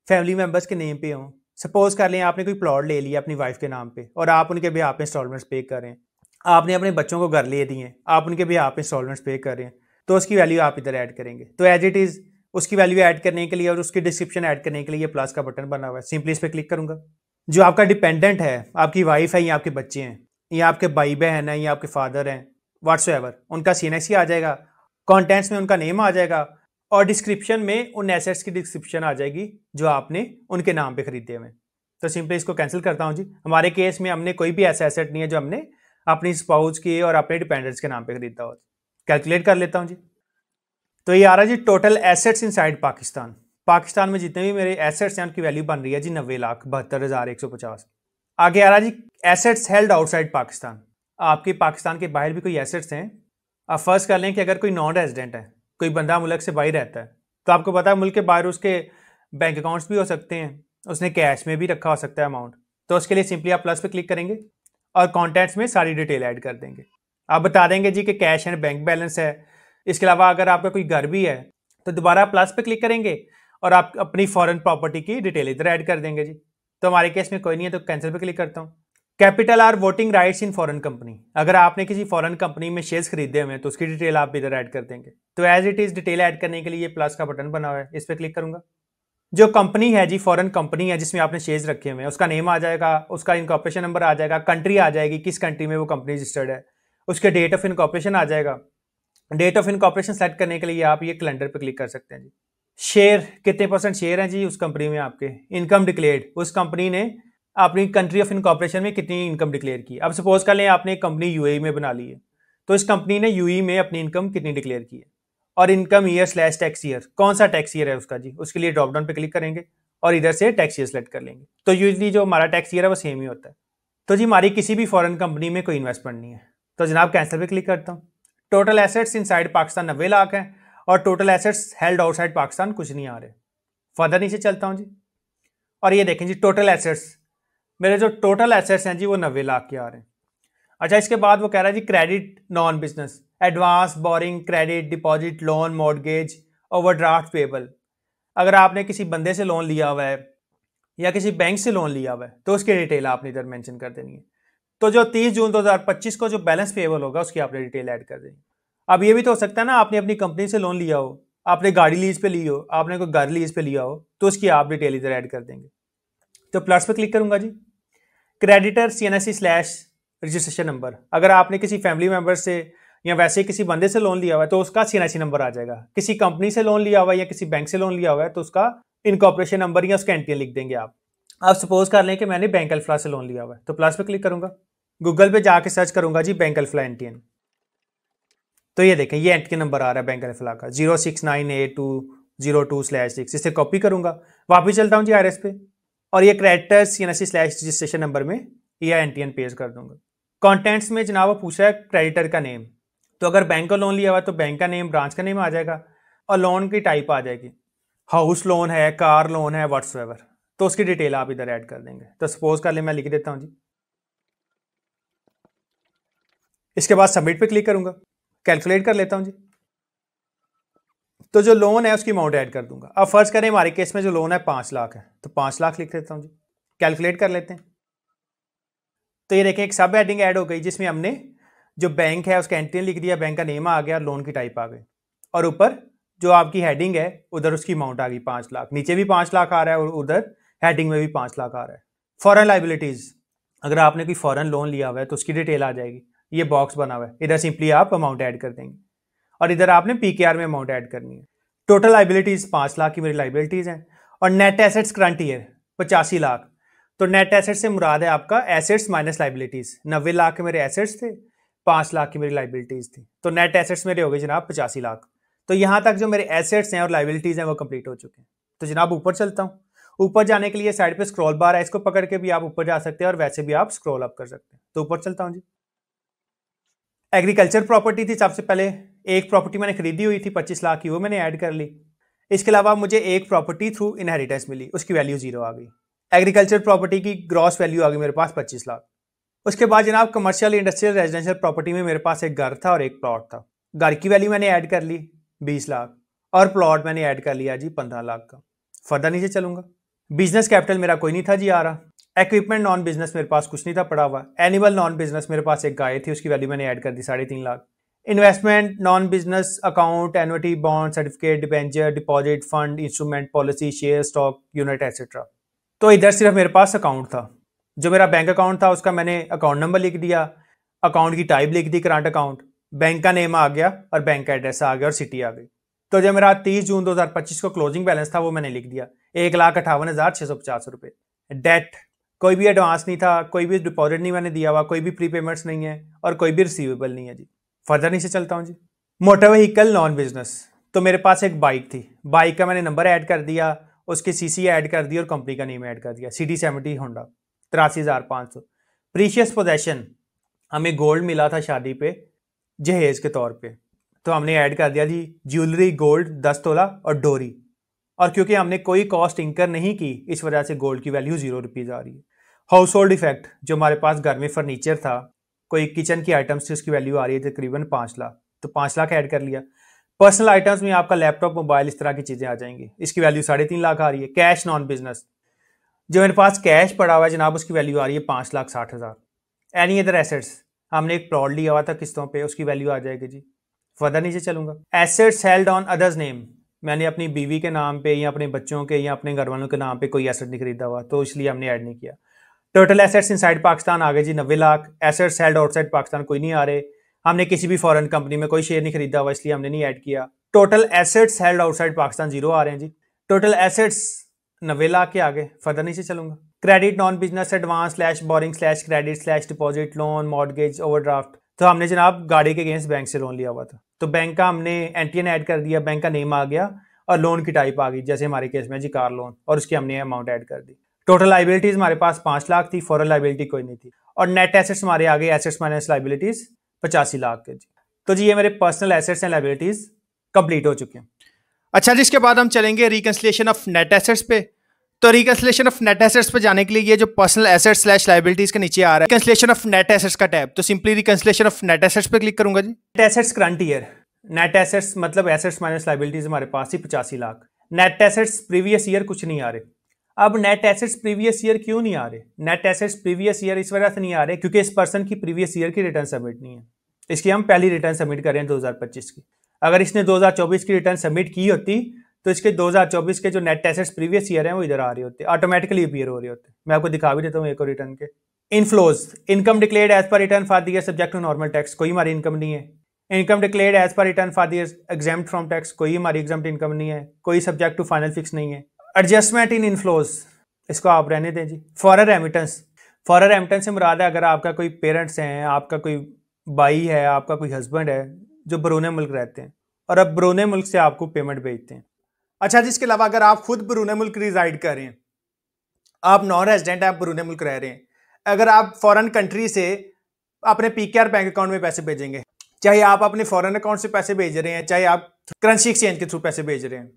फैमिली मेंबर्स के नेम पे हों। सपोज कर लें आपने कोई प्लॉट ले लिया अपनी वाइफ के नाम पे और आप उनके भी आप इंस्टॉलमेंट्स पे कर रहे हैं, आपने अपने बच्चों को घर ले दिए, आप उनके भी आप इंस्टॉलमेंट्स पे कर रहे हैं, तो उसकी वैल्यू आप इधर ऐड करेंगे। तो एज इट इज़ उसकी वैल्यू ऐड करने के लिए और उसकी डिस्क्रिप्शन ऐड करने के लिए प्लस का बटन बना हुआ है, सिंपली इस पर क्लिक करूंगा। जो आपका डिपेंडेंट है, आपकी वाइफ है या आपके बच्चे हैं या आपके भाई बहन है या आपके फादर हैं, व्हाट्सएवर, उनका CNSC आ जाएगा, कॉन्टेंट्स में उनका नेम आ जाएगा और डिस्क्रिप्शन में उन एसेट्स की डिस्क्रिप्शन आ जाएगी जो आपने उनके नाम पे खरीदे हुए। तो सिंपली इसको कैंसिल करता हूँ जी। हमारे केस में हमने कोई भी ऐसा एसेट नहीं है जो हमने अपनी स्पाउस की और अपने डिपेंडेंट्स के नाम पे खरीदा हो। कैलकुलेट कर लेता हूँ जी। तो ये आ रहा है जी total assets inside Pakistan. Pakistan में जितने भी मेरे एसेट्स हैं उनकी वैल्यू बन रही है जी 90,72,150। आगे आ रहा है जी एसेट्स हेल्ड आउटसाइड पाकिस्तान। आपके पाकिस्तान के बाहर भी कोई एसेट्स हैं। आप फर्स्ट कर लें कि अगर कोई नॉन रेजिडेंट है, कोई बंदा मुल्क से बाहर रहता है, तो आपको पता है मुल्क के बाहर उसके बैंक अकाउंट्स भी हो सकते हैं, उसने कैश में भी रखा हो सकता है अमाउंट। तो उसके लिए सिंपली आप प्लस पे क्लिक करेंगे और कॉन्टैक्ट्स में सारी डिटेल ऐड कर देंगे। आप बता देंगे जी कि कैश एंड बैंक बैलेंस है। इसके अलावा अगर आपका कोई घर भी है तो दोबारा प्लस पे क्लिक करेंगे और आप अपनी फॉरेन प्रॉपर्टी की डिटेल इधर ऐड कर देंगे जी। तो हमारे केस में कोई नहीं है तो कैंसिल पे क्लिक करता हूँ। Capital R voting rights in foreign company, अगर आपने किसी फॉरेन कंपनी में शेयर्स खरीदे हुए हैं तो उसकी डिटेल आप इधर ऐड कर देंगे। तो as it is detail add करने के लिए प्लस का बटन बना हुआ है, इस पर क्लिक करूंगा। जो कंपनी है जी, फॉरेन कंपनी है जिसमें आपने शेयर्स रखे हुए हैं, उसका नेम आ जाएगा, उसका इनकॉर्पोरेशन नंबर आ जाएगा, कंट्री आ जाएगी किस कंट्री में वो कंपनी रजिस्टर्ड है, उसके डेट ऑफ इनकॉर्पोरेशन आ जाएगा। डेट ऑफ इनकॉर्पोरेशन सेट करने के लिए आप ये कैलेंडर पे क्लिक कर सकते हैं जी। शेयर कितने % शेयर हैं जी उस कंपनी में आपके। इनकम डिक्लेयर्ड, उस कंपनी ने अपनी कंट्री ऑफ इनकॉर्पोरेशन में कितनी इनकम डिक्लेयर की। अब सपोज कर लें आपने कंपनी यूएई में बना ली है, तो इस कंपनी ने यूएई में अपनी इनकम कितनी डिक्लेयर की है और income year slash tax year, कौन सा टैक्स ईयर है उसका जी, उसके लिए ड्रॉप डाउन पे क्लिक करेंगे और इधर से टैक्स ईयर सेलेक्ट कर लेंगे। तो यूजली जो हमारा टैक्स ईयर है वो सेम ही होता है। तो जी हमारी किसी भी फॉरेन कंपनी में कोई इन्वेस्टमेंट नहीं है, तो जनाब कैंसिल पे क्लिक करता हूँ। Total assets inside Pakistan 90 lakh है और total assets held outside Pakistan कुछ नहीं आ रहे। फर्दर नीचे चलता हूँ जी और ये देखें जी टोटल एसेट्स, मेरे जो टोटल एसेट्स हैं जी वो 90 लाख के आ रहे हैं। अच्छा, इसके बाद वो कह रहा है जी credit non business, advance, borrowing, credit, deposit, loan, mortgage, overdraft payable. अगर आपने किसी बंदे से लोन लिया हुआ है या किसी बैंक से लोन लिया हुआ है तो उसकी डिटेल आपने इधर मेंशन कर देनी है। तो जो 30 जून 2025 को जो बैलेंस पेबल होगा उसकी आपने डिटेल ऐड कर देनी। अब ये भी तो हो सकता है ना, आपने अपनी कंपनी से लोन लिया हो, आपने गाड़ी लीज पे ली हो, आपने कोई घर लीज पे लिया हो, तो उसकी आप डिटेल इधर ऐड कर देंगे। तो प्लस पे क्लिक करूंगा जी। Creditor CNSE slash registration number, अगर आपने किसी फैमिली मेंबर से या वैसे किसी बंदे से लोन लिया हुआ है तो उसका CNSE नंबर आ जाएगा। किसी कंपनी से लोन लिया हुआ है या किसी बैंक से लोन लिया हुआ है तो उसका इनकॉर्पोरेशन नंबर या उसका एनटीएन लिख देंगे आप। सपोज कर लें कि मैंने बैंक अल्फला से लोन लिया हुआ है, तो प्लस पे क्लिक करूंगा, गूगल पे जाके सर्च करूंगा जी बैंक अल्फला एनटीएन। तो ये देखें, ये एनटीएन नंबर आ रहा है बैंक अल्फला का 0698202/6। इसे कॉपी करूंगा, वापिस चलता हूँ जी IRS पे, और ये creditor CNSE slash registration number में ये एनटीएन पेस्ट कर दूंगा। कॉन्टेंट्स में जनाब वो पूछ रहा है क्रेडिटर का नेम, तो अगर बैंक का लोन लिया हुआ है तो बैंक का नेम, ब्रांच का नेम आ जाएगा, और लोन की टाइप आ जाएगी, हाउस लोन है, कार लोन है, व्हाट्सएवर, तो उसकी डिटेल आप इधर ऐड कर देंगे। तो सपोज कर ले मैं लिख देता हूं जी। इसके बाद सबमिट पे क्लिक करूंगा, कैलकुलेट कर लेता हूं जी। तो जो लोन है उसकी अमाउंट ऐड कर दूंगा। अब फर्ज करें हमारे केस में जो लोन है 5 लाख है, तो 5 लाख लिख देता हूं जी, कैलकुलेट कर लेते हैं। तो ये देखें एक सब हेडिंग ऐड हो गई जिसमें हमने जो बैंक है उसका एंट्री लिख दिया, बैंक का नेम आ गया, लोन की टाइप आ गई, और ऊपर जो आपकी हेडिंग है उधर उसकी अमाउंट आ गई 5 लाख, नीचे भी 5 लाख आ रहा है और उधर हेडिंग में भी 5 लाख आ रहा है। फॉरेन लाइबिलिटीज, अगर आपने कोई फॉरेन लोन लिया हुआ है तो उसकी डिटेल आ जाएगी, ये बॉक्स बना हुआ है, इधर सिंपली आप अमाउंट ऐड कर देंगे और इधर आपने PKR में अमाउंट ऐड करनी है। टोटल लाइबिलिटीज 5 लाख की मेरी लाइबिलिटीज हैं, और net assets current year 85 lakh. तो नेट एसेट्स से मुराद है आपका एसेट्स माइनस लाइबिलिटीज। 90 लाख के मेरे एसेट्स थे, 5 लाख की मेरी लाइबिलिटीज थी, तो नेट एसेट्स मेरे हो गए जनाब 85 लाख। तो यहां तक जो मेरे एसेट्स हैं और लाइबिलिटीज हैं वो कंप्लीट हो चुके हैं। तो जनाब ऊपर चलता हूं, ऊपर जाने के लिए साइड पे स्क्रॉल बार है, इसको पकड़ के भी आप ऊपर जा सकते हैं और वैसे भी आप स्क्रॉल अप कर सकते हैं। तो ऊपर चलता हूं जी। एग्रीकल्चर प्रॉपर्टी थी, सबसे पहले एक प्रॉपर्टी मैंने खरीदी हुई थी 25 लाख की, वो मैंने ऐड कर ली। इसके अलावा मुझे एक प्रॉपर्टी थ्रू इनहेरिटेंस मिली, उसकी वैल्यू 0 आ गई। एग्रीकल्चर प्रॉपर्टी की ग्रॉस वैल्यू आ गई मेरे पास 25 लाख। उसके बाद जनाब कमर्शियल, इंडस्ट्रियल, रेजिडेंशियल प्रॉपर्टी में मेरे पास एक घर था और एक प्लॉट था। घर की वैल्यू मैंने ऐड कर ली 20 लाख और प्लॉट मैंने ऐड कर लिया जी 15 लाख का। फर्दर नीचे चलूंगा, बिजनेस कैपिटल मेरा कोई नहीं था जी आ रहा। इक्विपमेंट नॉन बिजनेस मेरे पास कुछ नहीं था पड़ा हुआ। एनिमल नॉन बिजनेस मेरे पास एक गाय थी, उसकी वैल्यू मैंने ऐड कर दी 3.5 lakh. Investment non business account, annuity, bond, certificate, debenture, deposit, fund, instrument, policy, share, stock, unit etcetera. तो इधर सिर्फ मेरे पास अकाउंट था। जो मेरा बैंक अकाउंट था उसका मैंने अकाउंट नंबर लिख दिया, अकाउंट की टाइप लिख दी करंट अकाउंट, बैंक का नेम आ गया और बैंक का एड्रेस आ गया और सिटी आ गई। तो जो मेरा 30 जून 2025 को क्लोजिंग बैलेंस था वो मैंने लिख दिया 1,58,650 रुपये। डेट, कोई भी एडवांस नहीं था, कोई भी डिपॉजिट नहीं मैंने दिया हुआ, कोई भी प्री पेमेंट्स नहीं है और कोई भी रिसीवेबल नहीं है जी। फर्दर नीचे चलता हूँ जी। मोटर व्हीकल नॉन बिजनेस, तो मेरे पास एक बाइक थी, बाइक का मैंने नंबर ऐड कर दिया, उसकी CC ऐड कर दी और कंपनी का नेम ऐड कर दिया CD70 होंडा 83,500। प्रीशियस पोजेशन, हमें गोल्ड मिला था शादी पे जहेज के तौर पे, तो हमने ऐड कर दिया जी ज्वेलरी, गोल्ड 10 तोला और डोरी, और क्योंकि हमने कोई कॉस्ट इंकर नहीं की इस वजह से गोल्ड की वैल्यू 0 रुपीज़ आ रही है। हाउस होल्ड इफेक्ट, जो हमारे पास घर में फर्नीचर था, कोई किचन की आइटम्स थी, उसकी वैल्यू आ रही है तकरीबन 5 लाख, तो 5 लाख ऐड कर लिया। पर्सनल आइटम्स में आपका लैपटॉप, मोबाइल, इस तरह की चीज़ें आ जाएंगी, इसकी वैल्यू 3.5 लाख आ रही है। कैश नॉन बिजनेस, जो मेरे पास कैश पड़ा हुआ है जनाब, उसकी वैल्यू आ रही है 5,60,000। एनी अदर एसेट्स, हमने एक प्लॉट लिया हुआ था किस्तों पे, उसकी वैल्यू आ जाएगी जी। फर्दर नीचे चलूंगा, assets held on others name, मैंने अपनी बीवी के नाम पे या अपने बच्चों के या अपने घर वालों के नाम पे कोई एसेट नहीं खरीदा हुआ, तो इसलिए हमने ऐड नहीं किया। टोटल एसेट्स इनसाइड पाकिस्तान आ गए जी 90 lakh. Assets held outside Pakistan कोई नहीं आ रहे, हमने किसी भी फॉरेन कंपनी में कोई शेयर नहीं खरीदा हुआ, इसलिए हमने नहीं ऐड किया। Total assets held outside Pakistan 0 आ रहे हैं जी। टोटल एसेट्स 90 लाख के आगे। फर्दर नीचे चलूंगा, credit non business, advance slash boring slash credit slash deposit, loan, mortgage, overdraft, तो हमने जनाब गाड़ी के अगेंस्ट बैंक से लोन लिया हुआ था, तो बैंक का हमने एनटीएन ऐड कर दिया, बैंक का नेम आ गया और लोन की टाइप आ गई, जैसे हमारे केस में जी कार लोन, और उसकी हमने अमाउंट ऐड कर दी। टोटल लाइबिलिटीज हमारे पास 5 लाख थी, फॉरेन लाइबिलिटी कोई नहीं थी, और नेट एसेट्स हमारे आ गए एसेट्स माइनस लाइबिलिटीज 85 लाख के जी। तो जी ये मेरे personal assets and liabilities complete हो चुके हैं। अच्छा जी, इसके बाद हम चलेंगे रिकंसिलिएशन ऑफ नेट एसेट्स पे। तो रिकंसिलिएशन ऑफ नेट एसेट्स पे जाने के लिए ये जो पर्सनल एसेट्स स्लैश लायबिलिटीज के नीचे आ रहा है रिकंसिलिएशन ऑफ नेट एसेट्स का टैब, तो simply reconciliation of net assets पे क्लिक करूंगा जी। Net assets current year, net assets मतलब एसेट्स माइनस लायबिलिटीज हमारे पास ही 85 lakh. Net assets previous year कुछ नहीं आ रहे। अब नेट एसेट्स प्रीवियस ईयर क्यों नहीं आ रहे? नेट एसेट्स प्रीवियस ईयर इस वजह से नहीं आ रहे क्योंकि इस पर्सन की प्रीवियस ईयर की रिटर्न सबमिट नहीं है। इसकी हम पहली रिटर्न सबमिट कर रहे हैं 2025 की। अगर इसने 2024 की रिटर्न सबमिट की होती तो इसके 2024 के जो नेट एसेट्स प्रीवियस ईयर हैं वो इधर आ रहे होते, ऑटोमेटिकली अपीयर हो रहे होते। मैं आपको दिखा भी देता हूँ एक और रिटर्न के। Inflows, income declared as per return for the year subject to normal tax, कोई हमारी इनकम नहीं है। Income declared as per return for the year exempt from tax, कोई हमारी एग्जेम्प्ट इनकम नहीं है, कोई सब्जेक्ट टू फाइनल फिक्स नहीं है। एडजस्टमेंट इन इनफ्लोज, इसको आप रहने दें जी। फॉरेन रेमिटेंस, फॉरेन रेमिटेंस से मुराद है अगर आपका कोई पेरेंट्स हैं, आपका कोई भाई है, आपका कोई हस्बैंड है जो बरूने मुल्क रहते हैं और अब बरूने मुल्क से आपको पेमेंट भेजते हैं। अच्छा, जिसके अलावा अगर आप खुद बरूने मुल्क रिजाइड कर रहे हैं, आप नॉन रेजिडेंट हैं, आप बरूने मुल्क रह रहे हैं, अगर आप फॉरेन कंट्री से अपने पीकेआर बैंक अकाउंट में पैसे भेजेंगे, चाहे आप अपने फॉरेन अकाउंट से पैसे भेज रहे हैं, चाहे आप करेंसी एक्सचेंज के थ्रू पैसे भेज रहे हैं,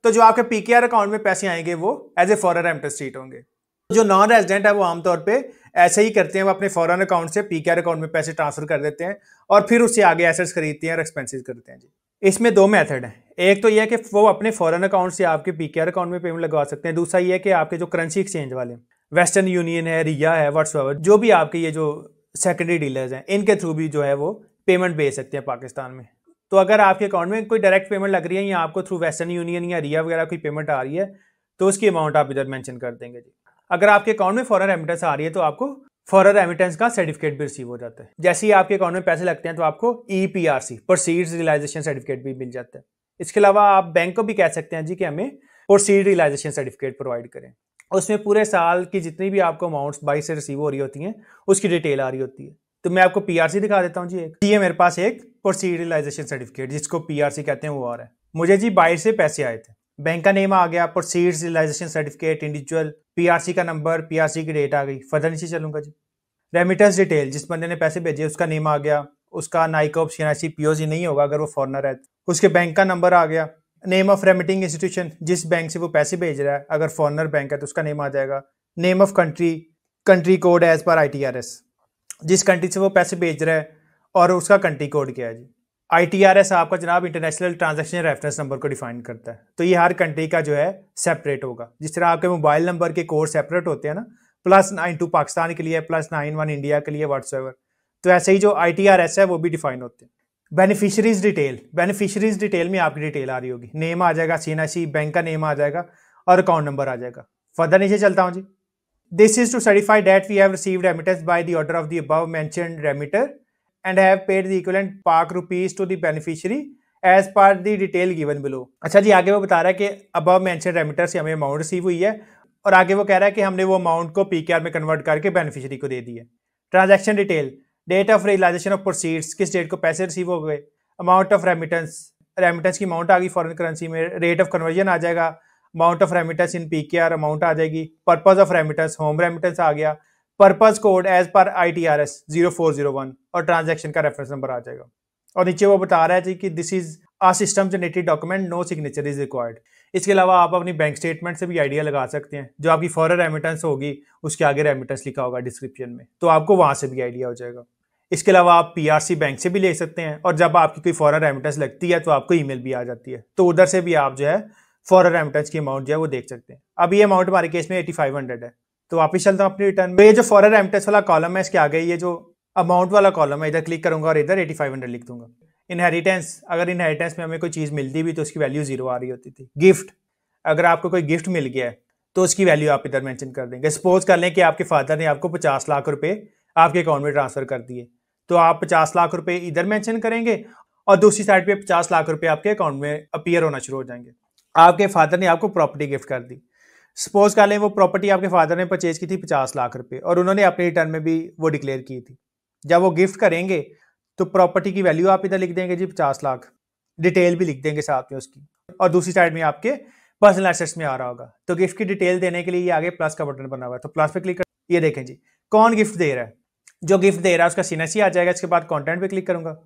तो जो आपके पीकेआर अकाउंट में पैसे आएंगे वो as a foreign remittance treat होंगे। जो नॉन रेजिडेंट है वो आमतौर पे ऐसे ही करते हैं, वो अपने फॉरेन अकाउंट से पीकेआर अकाउंट में पैसे ट्रांसफर कर देते हैं और फिर उससे आगे एसेट्स खरीदते हैं और एक्सपेंसेस करते हैं जी। इसमें दो मेथड हैं, एक तो यह है कि वो अपने फॉरेन अकाउंट से आपके पीकेआर अकाउंट में पेमेंट लगवा सकते हैं, दूसरा ये है कि आपके जो करेंसी एक्सचेंज वाले वेस्टर्न यूनियन है, रिया है, व्हाट्सएवर, जो भी आपके ये जो सेकेंडरी डीलर्स हैं, इनके थ्रू भी जो है वो पेमेंट भेज सकते हैं पाकिस्तान में। तो अगर आपके अकाउंट में कोई डायरेक्ट पेमेंट लग रही है या आपको थ्रू वेस्टर्न यूनियन या रिया वगैरह कोई पेमेंट आ रही है तो उसकी अमाउंट आप इधर मेंशन कर देंगे जी। अगर आपके अकाउंट में फॉरेन रेमिटेंस आ रही है तो आपको फॉरेन रेमिटेंस का सर्टिफिकेट भी रिसीव हो जाता है। जैसे ही आपके अकाउंट में पैसे लगते हैं तो आपको EPRC प्रोसीड्स रियलाइजेशन सर्टिफिकेट भी मिल जाता है। इसके अलावा आप बैंक को भी कह सकते हैं जी कि हमें प्रोसीड रियलाइजेशन सर्टिफिकेट प्रोवाइड करें, उसमें पूरे साल की जितनी भी आपको अमाउंट्स बाई से रिसीव हो रही होती हैं उसकी डिटेल आ रही होती है। तो मैं आपको PRC दिखा देता हूँ जी। ये मेरे पास एक प्रोसीड रियलाइजेशन सर्टिफिकेट जिसको PRC कहते हैं वो आ रहा है। मुझे जी बाहर से पैसे आए थे, बैंक का नेम आ गया, proceeds realisation certificate, individual, PRC का नंबर, PRC की डेट आ गई, फर्दर नीचे चलूंगा जी। रेमिटेंस डिटेल, जिस बंदे ने पैसे भेजे उसका नेम आ गया, उसका नाइकॉप CNIC POC नहीं होगा अगर वो फॉरनर है, उसके बैंक का नंबर आ गया, नेम ऑफ रेमिटिंग इंस्टीट्यूशन, जिस बैंक से वो पैसे भेज रहा है, अगर फॉरनर बैंक है तो उसका नेम आ जाएगा, name of country, country code as per ITRS, जिस कंट्री से वो पैसे भेज रहा है और उसका कंट्री कोड क्या है जी। ITRS आपका जनाब इंटरनेशनल ट्रांजैक्शन रेफरेंस नंबर को डिफाइन करता है, तो ये हर कंट्री का जो है सेपरेट होगा। जिस तरह आपके मोबाइल नंबर के कोड सेपरेट होते हैं ना, +92 पाकिस्तान के लिए, +91 इंडिया के लिए, व्हाट्सएवर, तो ऐसे ही जो ITRS है वो भी डिफाइन होते हैं। बेनिफिशरीज डिटेल, बेनिफिशरीज डिटेल में आपकी डिटेल आ रही होगी, नेम आ जाएगा, CNIC बैंक का नेम आ जाएगा और अकाउंट नंबर आ जाएगा। फर्दर नीचे चलता हूँ जी। This is to certify that we have received remittance by the order of the above mentioned remitter and have paid the equivalent Pak rupees to the beneficiary as per the detail given below। अच्छा जी, आगे वो बता रहा है कि above mentioned remitter से हमें amount receive हुई है और आगे वो कह रहा है कि हमने वो अमाउंट को PKR में कन्वर्ट करके बेनिफिशियरी को दे दी है। Transaction detail, date of realisation of proceeds, किस डेट को पैसे रिसीव हो गए, अमाउंट ऑफ रेमिटेंस, रेमिटेंस की अमाउंट आ गई फॉरेन करेंसी में, रेट ऑफ कन्वर्जन आ जाएगा, amount of remittance in PKR amount आ जाएगी, purpose of remittance, home remittance आ गया, purpose code as per ITRS 0401 और ट्रांजैक्शन का रेफरेंस नंबर आ जाएगा। और नीचे वो बता रहा है जी कि this is a system generated document, no signature is required. इसके अलावा आप अपनी बैंक स्टेटमेंट से भी आइडिया लगा सकते हैं, जो आपकी फॉरेन रेमिटेंस होगी उसके आगे रेमिटेंस लिखा होगा डिस्क्रिप्शन में, तो आपको वहां से भी आइडिया हो जाएगा। इसके अलावा आप PRC बैंक से भी ले सकते हैं और जब आपकी कोई फॉरेन रेमिटेंस लगती है तो आपको ईमेल भी आ जाती है, तो उधर से भी आप जो है फॉरेन रेमिटेंस की अमाउंट जो है वो देख सकते हैं। अब ये अमाउंट हमारे केस में 8500 है। तो वापस चलता हूँ अपनी रिटर्न में। ये जो फॉरेन रेमिटेंस वाला कॉलम है इसके आगे ये जो अमाउंट वाला कॉलम है, इधर क्लिक करूंगा और इधर 8500 लिख दूंगा। इनहेरिटेंस, अगर इनहेरिटेंस में हमें कोई चीज़ मिलती भी तो उसकी वैल्यू 0 आ रही होती थी। गिफ्ट, अगर आपको कोई गिफ्ट मिल गया है तो उसकी वैल्यू आप इधर मेंशन कर देंगे। सपोज कर लें कि आपके फादर ने आपको 50 लाख रुपए आपके अकाउंट में ट्रांसफर कर दिए, तो आप 50 लाख रुपए इधर मेंशन करेंगे और दूसरी साइड पे 50 लाख रुपए आपके अकाउंट में अपीयर होना शुरू हो जाएंगे। आपके फादर ने आपको प्रॉपर्टी गिफ्ट कर दी, सपोज कर लें वो प्रॉपर्टी आपके फादर ने परचेज की थी 50 लाख रुपए और उन्होंने अपनी रिटर्न में भी वो डिक्लेयर की थी। जब वो गिफ्ट करेंगे तो प्रॉपर्टी की वैल्यू आप इधर लिख देंगे जी 50 लाख, डिटेल भी लिख देंगे साथ में उसकी, और दूसरी साइड में आपके पर्सनल एसेट्स में आ रहा होगा। तो गिफ्ट की डिटेल देने के लिए ये आगे प्लस का बटन बना हुआ है, तो प्लस पे क्लिक कर, ये देखें जी कौन गिफ्ट दे रहा है। जो गिफ्ट दे रहा है उसका CNIC आ जाएगा, इसके बाद कॉन्टेंट पे क्लिक करूंगा,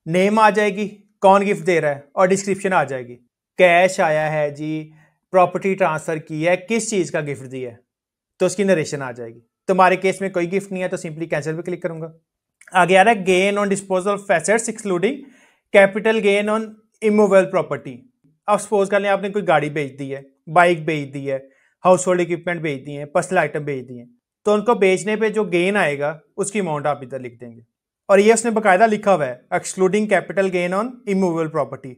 नेम आ जाएगी, कौन गिफ्ट दे रहा है और डिस्क्रिप्शन आ जाएगी। कैश आया है जी, प्रॉपर्टी ट्रांसफर की है, किस चीज का गिफ्ट दिया है, तो उसकी नरेशन आ जाएगी। तुम्हारे केस में कोई गिफ्ट नहीं है तो सिंपली कैंसिल पे क्लिक करूंगा। आगे आ रहा है gain on disposal of assets excluding capital gain on immovable property. अब सपोज कर लें आपने कोई गाड़ी बेच दी है, बाइक बेच दी है, हाउस होल्ड इक्विपमेंट बेच दिए हैं, पर्सनल आइटम बेच दिए हैं, तो उनको बेचने पे जो गेन आएगा उसकी अमाउंट आप इधर लिख देंगे। और ये उसने बकायदा लिखा हुआ है excluding capital gain on immovable property.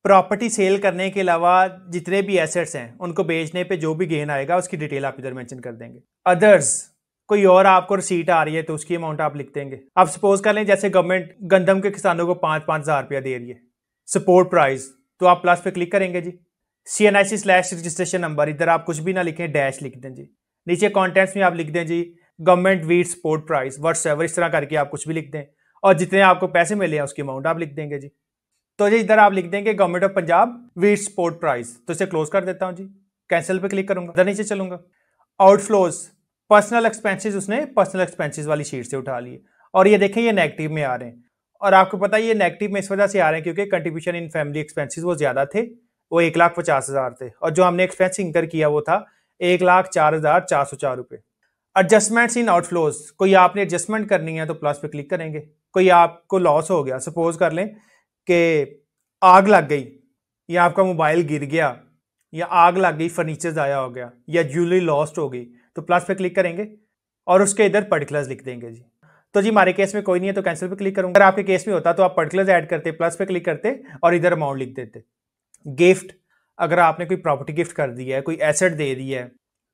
Property sale करने के अलावा जितने भी एसेट्स हैं उनको बेचने पे जो भी गेन आएगा उसकी डिटेल आप इधर मेंशन कर देंगे। अदर्स, कोई और आपको रिसीट आ रही है तो उसकी अमाउंट आप लिख देंगे। आप सपोज कर लें जैसे गवर्नमेंट गंदम के किसानों को 5-5 हज़ार रुपया दे रही है सपोर्ट प्राइस, तो आप प्लस पे क्लिक करेंगे जी। CNIC/रजिस्ट्रेशन नंबर, इधर आप कुछ भी ना लिखें, डैश लिख दें जी। नीचे कॉन्टेंट्स में आप लिख दें जी government wheat support price whatsoever, इस तरह करके आप कुछ भी लिख दें और जितने आपको पैसे मिले हैं उसकी अमाउंट आप लिख देंगे जी। तो जी इधर आप लिख देंगे government of Punjab wheat support price, तो इसे क्लोज कर देता हूं जी। कैंसिल पे क्लिक करूंगा, इधर नीचे चलूंगा। आउटफ्लोज, पर्सनल एक्सपेंसेस उसने पर्सनल एक्सपेंसेस वाली शीट से उठा लिए और ये देखें ये नेगेटिव में आ रहे हैं। और आपको पता है ये नेगेटिव में इस वजह से आ रहे हैं क्योंकि कंट्रीब्यूशन इन फैमिली एक्सपेंसेस वो ज्यादा थे, वो 1,50,000 थे और जो हमने एक्सपेंस इंकर किया वो था 1,04,404 रुपए। एडजस्टमेंट्स इन आउटफ्लोज, कोई आपने एडजस्टमेंट करनी है तो प्लस पे क्लिक करेंगे। कोई आपको लॉस हो गया, सपोज कर लें कि आग लग गई या आपका मोबाइल गिर गया या आग लग गई, फर्नीचर ज़ाया हो गया या ज्वेलरी लॉस्ट हो गई, तो प्लस पे क्लिक करेंगे और उसके इधर पर्टिकुलर्स लिख देंगे जी। तो जी हमारे केस में कोई नहीं है तो कैंसिल पे क्लिक करूंगा। अगर आपके केस में होता तो आप पर्टिकुलर्स ऐड करते, प्लस पे क्लिक करते और इधर अमाउंट लिख देते। गिफ्ट, अगर आपने कोई प्रॉपर्टी गिफ्ट कर दी है, कोई एसेट दे दी है,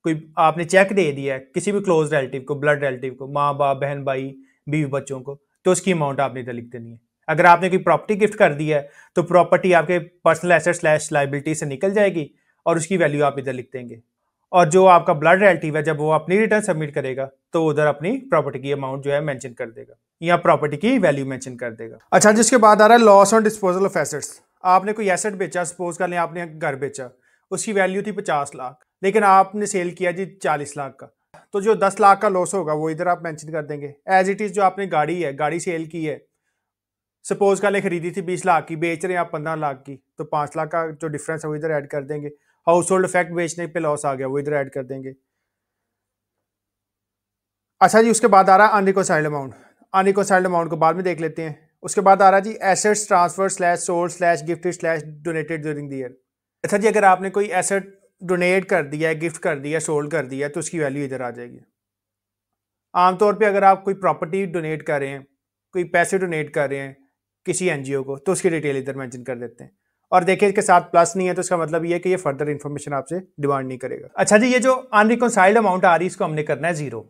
कोई आपने चेक दे दिया है किसी भी क्लोज रिलेटिव को, ब्लड रिलेटिव को, माँ बाप बहन भाई बीवी बच्चों को, तो उसकी अमाउंट आपने इधर लिख देनी है। अगर आपने कोई प्रॉपर्टी गिफ्ट कर दी है तो प्रॉपर्टी आपके पर्सनल एसेट/लायबिलिटी से निकल जाएगी और उसकी वैल्यू आप इधर लिख देंगे। और जो आपका ब्लड रिलेटिव है जब वो अपनी रिटर्न सबमिट करेगा तो उधर अपनी प्रॉपर्टी की अमाउंट जो है मेंशन कर देगा या प्रॉपर्टी की वैल्यू मेंशन कर देगा। अच्छा, जिसके बाद आ रहा है loss on disposal of assets. आपने कोई एसेट बेचा, सपोज कर लें आपने घर बेचा, उसकी वैल्यू थी 50 लाख लेकिन आपने सेल किया जी 40 लाख का, तो जो 10 लाख का लॉस होगा वो इधर आप मेंशन कर देंगे। एज इट इज जो आपने गाड़ी है, गाड़ी सेल की है, सपोज का ले खरीदी थी 20 लाख की, बेच रहे हैं आप 15 लाख की, तो 5 लाख का जो डिफरेंस है वो इधर ऐड कर देंगे। हाउस होल्ड इफेक्ट बेचने पे लॉस आ गया वो इधर ऐड कर देंगे। अच्छा जी, उसके बाद आ रहा है अनरिकॉन्साइल्ड अमाउंट। अनरिकॉन्साइल्ड अमाउंट को बाद में देख लेते हैं। उसके बाद आ रहा है जी एसेट्स ट्रांसफर/सोल्ड/गिफ्टेड/डोनेटेड ड्यूरिंग द ईयर। अच्छा जी, अगर आपने कोई एसेट डोनेट कर दिया है, गिफ्ट कर दिया, सोल्ड कर दिया तो उसकी वैल्यू इधर आ जाएगी। आमतौर पे अगर आप कोई प्रॉपर्टी डोनेट कर रहे हैं, कोई पैसे डोनेट कर रहे हैं किसी एनजीओ को, तो उसकी डिटेल इधर मेंशन कर देते हैं। और देखिए इसके साथ प्लस नहीं है तो इसका मतलब ये है कि ये फर्दर इन्फॉर्मेशन आपसे डिमांड नहीं करेगा। अच्छा जी, ये जो अनरिकॉन्साइल्ड अमाउंट आ रही है इसको हमने करना है 0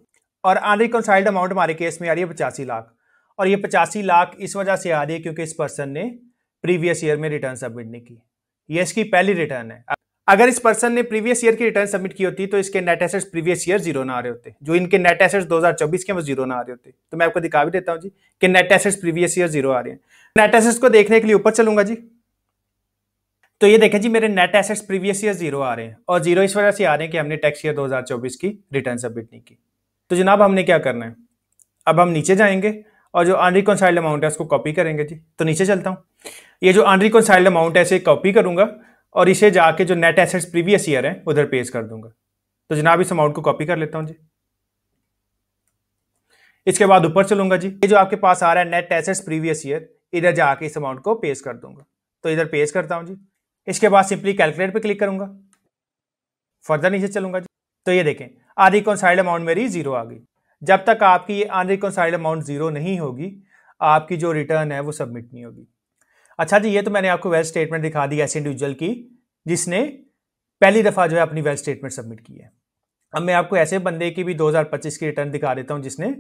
और अनरिकॉन्साइल्ड अमाउंट हमारे केस में आ रही है 85 लाख और ये 85 लाख इस वजह से आ रही है क्योंकि इस पर्सन ने प्रीवियस ईयर में रिटर्न सबमिट नहीं की। ये इसकी पहली रिटर्न है। अगर इस पर्सन ने प्रीवियस ईयर की रिटर्न सबमिट की होती तो इसके नेट एसेट्स प्रीवियस ईयर 0 ना आ रहे होते। जो इनके नेट एसेट्स 2024 के वो 0 ना आ रहे होते। तो मैं आपको दिखा भी देता हूं जी कि नेट एसेट्स प्रीवियस ईयर 0 आ रहे हैं। नेट एसेट्स को देखने के लिए ऊपर चलूंगा जी, तो ये देखें जी मेरे नेट एसेट्स प्रीवियस ईयर 0 आ रहे हैं और 0 इस वजह से आ रहे हैं कि हमने टैक्स ईयर 2024 की रिटर्न सबमिट नहीं की। तो जनाब हमने क्या करना है, अब हम नीचे जाएंगे और जो अनरिकॉन्साइल्ड अमाउंट है उसको कॉपी करेंगे जी। तो नीचे चलता हूं, ये जो अनरिकॉन्साइल्ड अमाउंट है इसे कॉपी करूंगा और इसे जाके जो नेट एसेट्स प्रीवियस ईयर है उधर पेस्ट कर दूंगा। तो जनाब इस अमाउंट को कॉपी कर लेता हूं जी। इसके बाद ऊपर चलूंगा जी, ये जो आपके पास आ रहा है नेट एसेट्स प्रीवियस ईयर, इधर जाके इस अमाउंट को पेस्ट कर दूंगा। तो इधर पेस्ट करता हूं जी। इसके बाद सिंपली कैलकुलेट पे क्लिक करूंगा, फर्दर नीचे चलूंगा जी। तो ये देखें अनरिकॉन्साइल्ड अमाउंट मेरी 0 आ गई। जब तक आपकी ये अनरिकॉन्साइल्ड अमाउंट 0 नहीं होगी आपकी जो रिटर्न है वो सबमिट नहीं होगी। अच्छा जी, ये तो मैंने आपको वेल्थ स्टेटमेंट दिखा दी ऐसे इंडिविजुअल की जिसने पहली दफा जो है अपनी वेल्थ स्टेटमेंट सबमिट की है। अब मैं आपको ऐसे बंदे की भी 2025 की रिटर्न दिखा देता हूं जिसने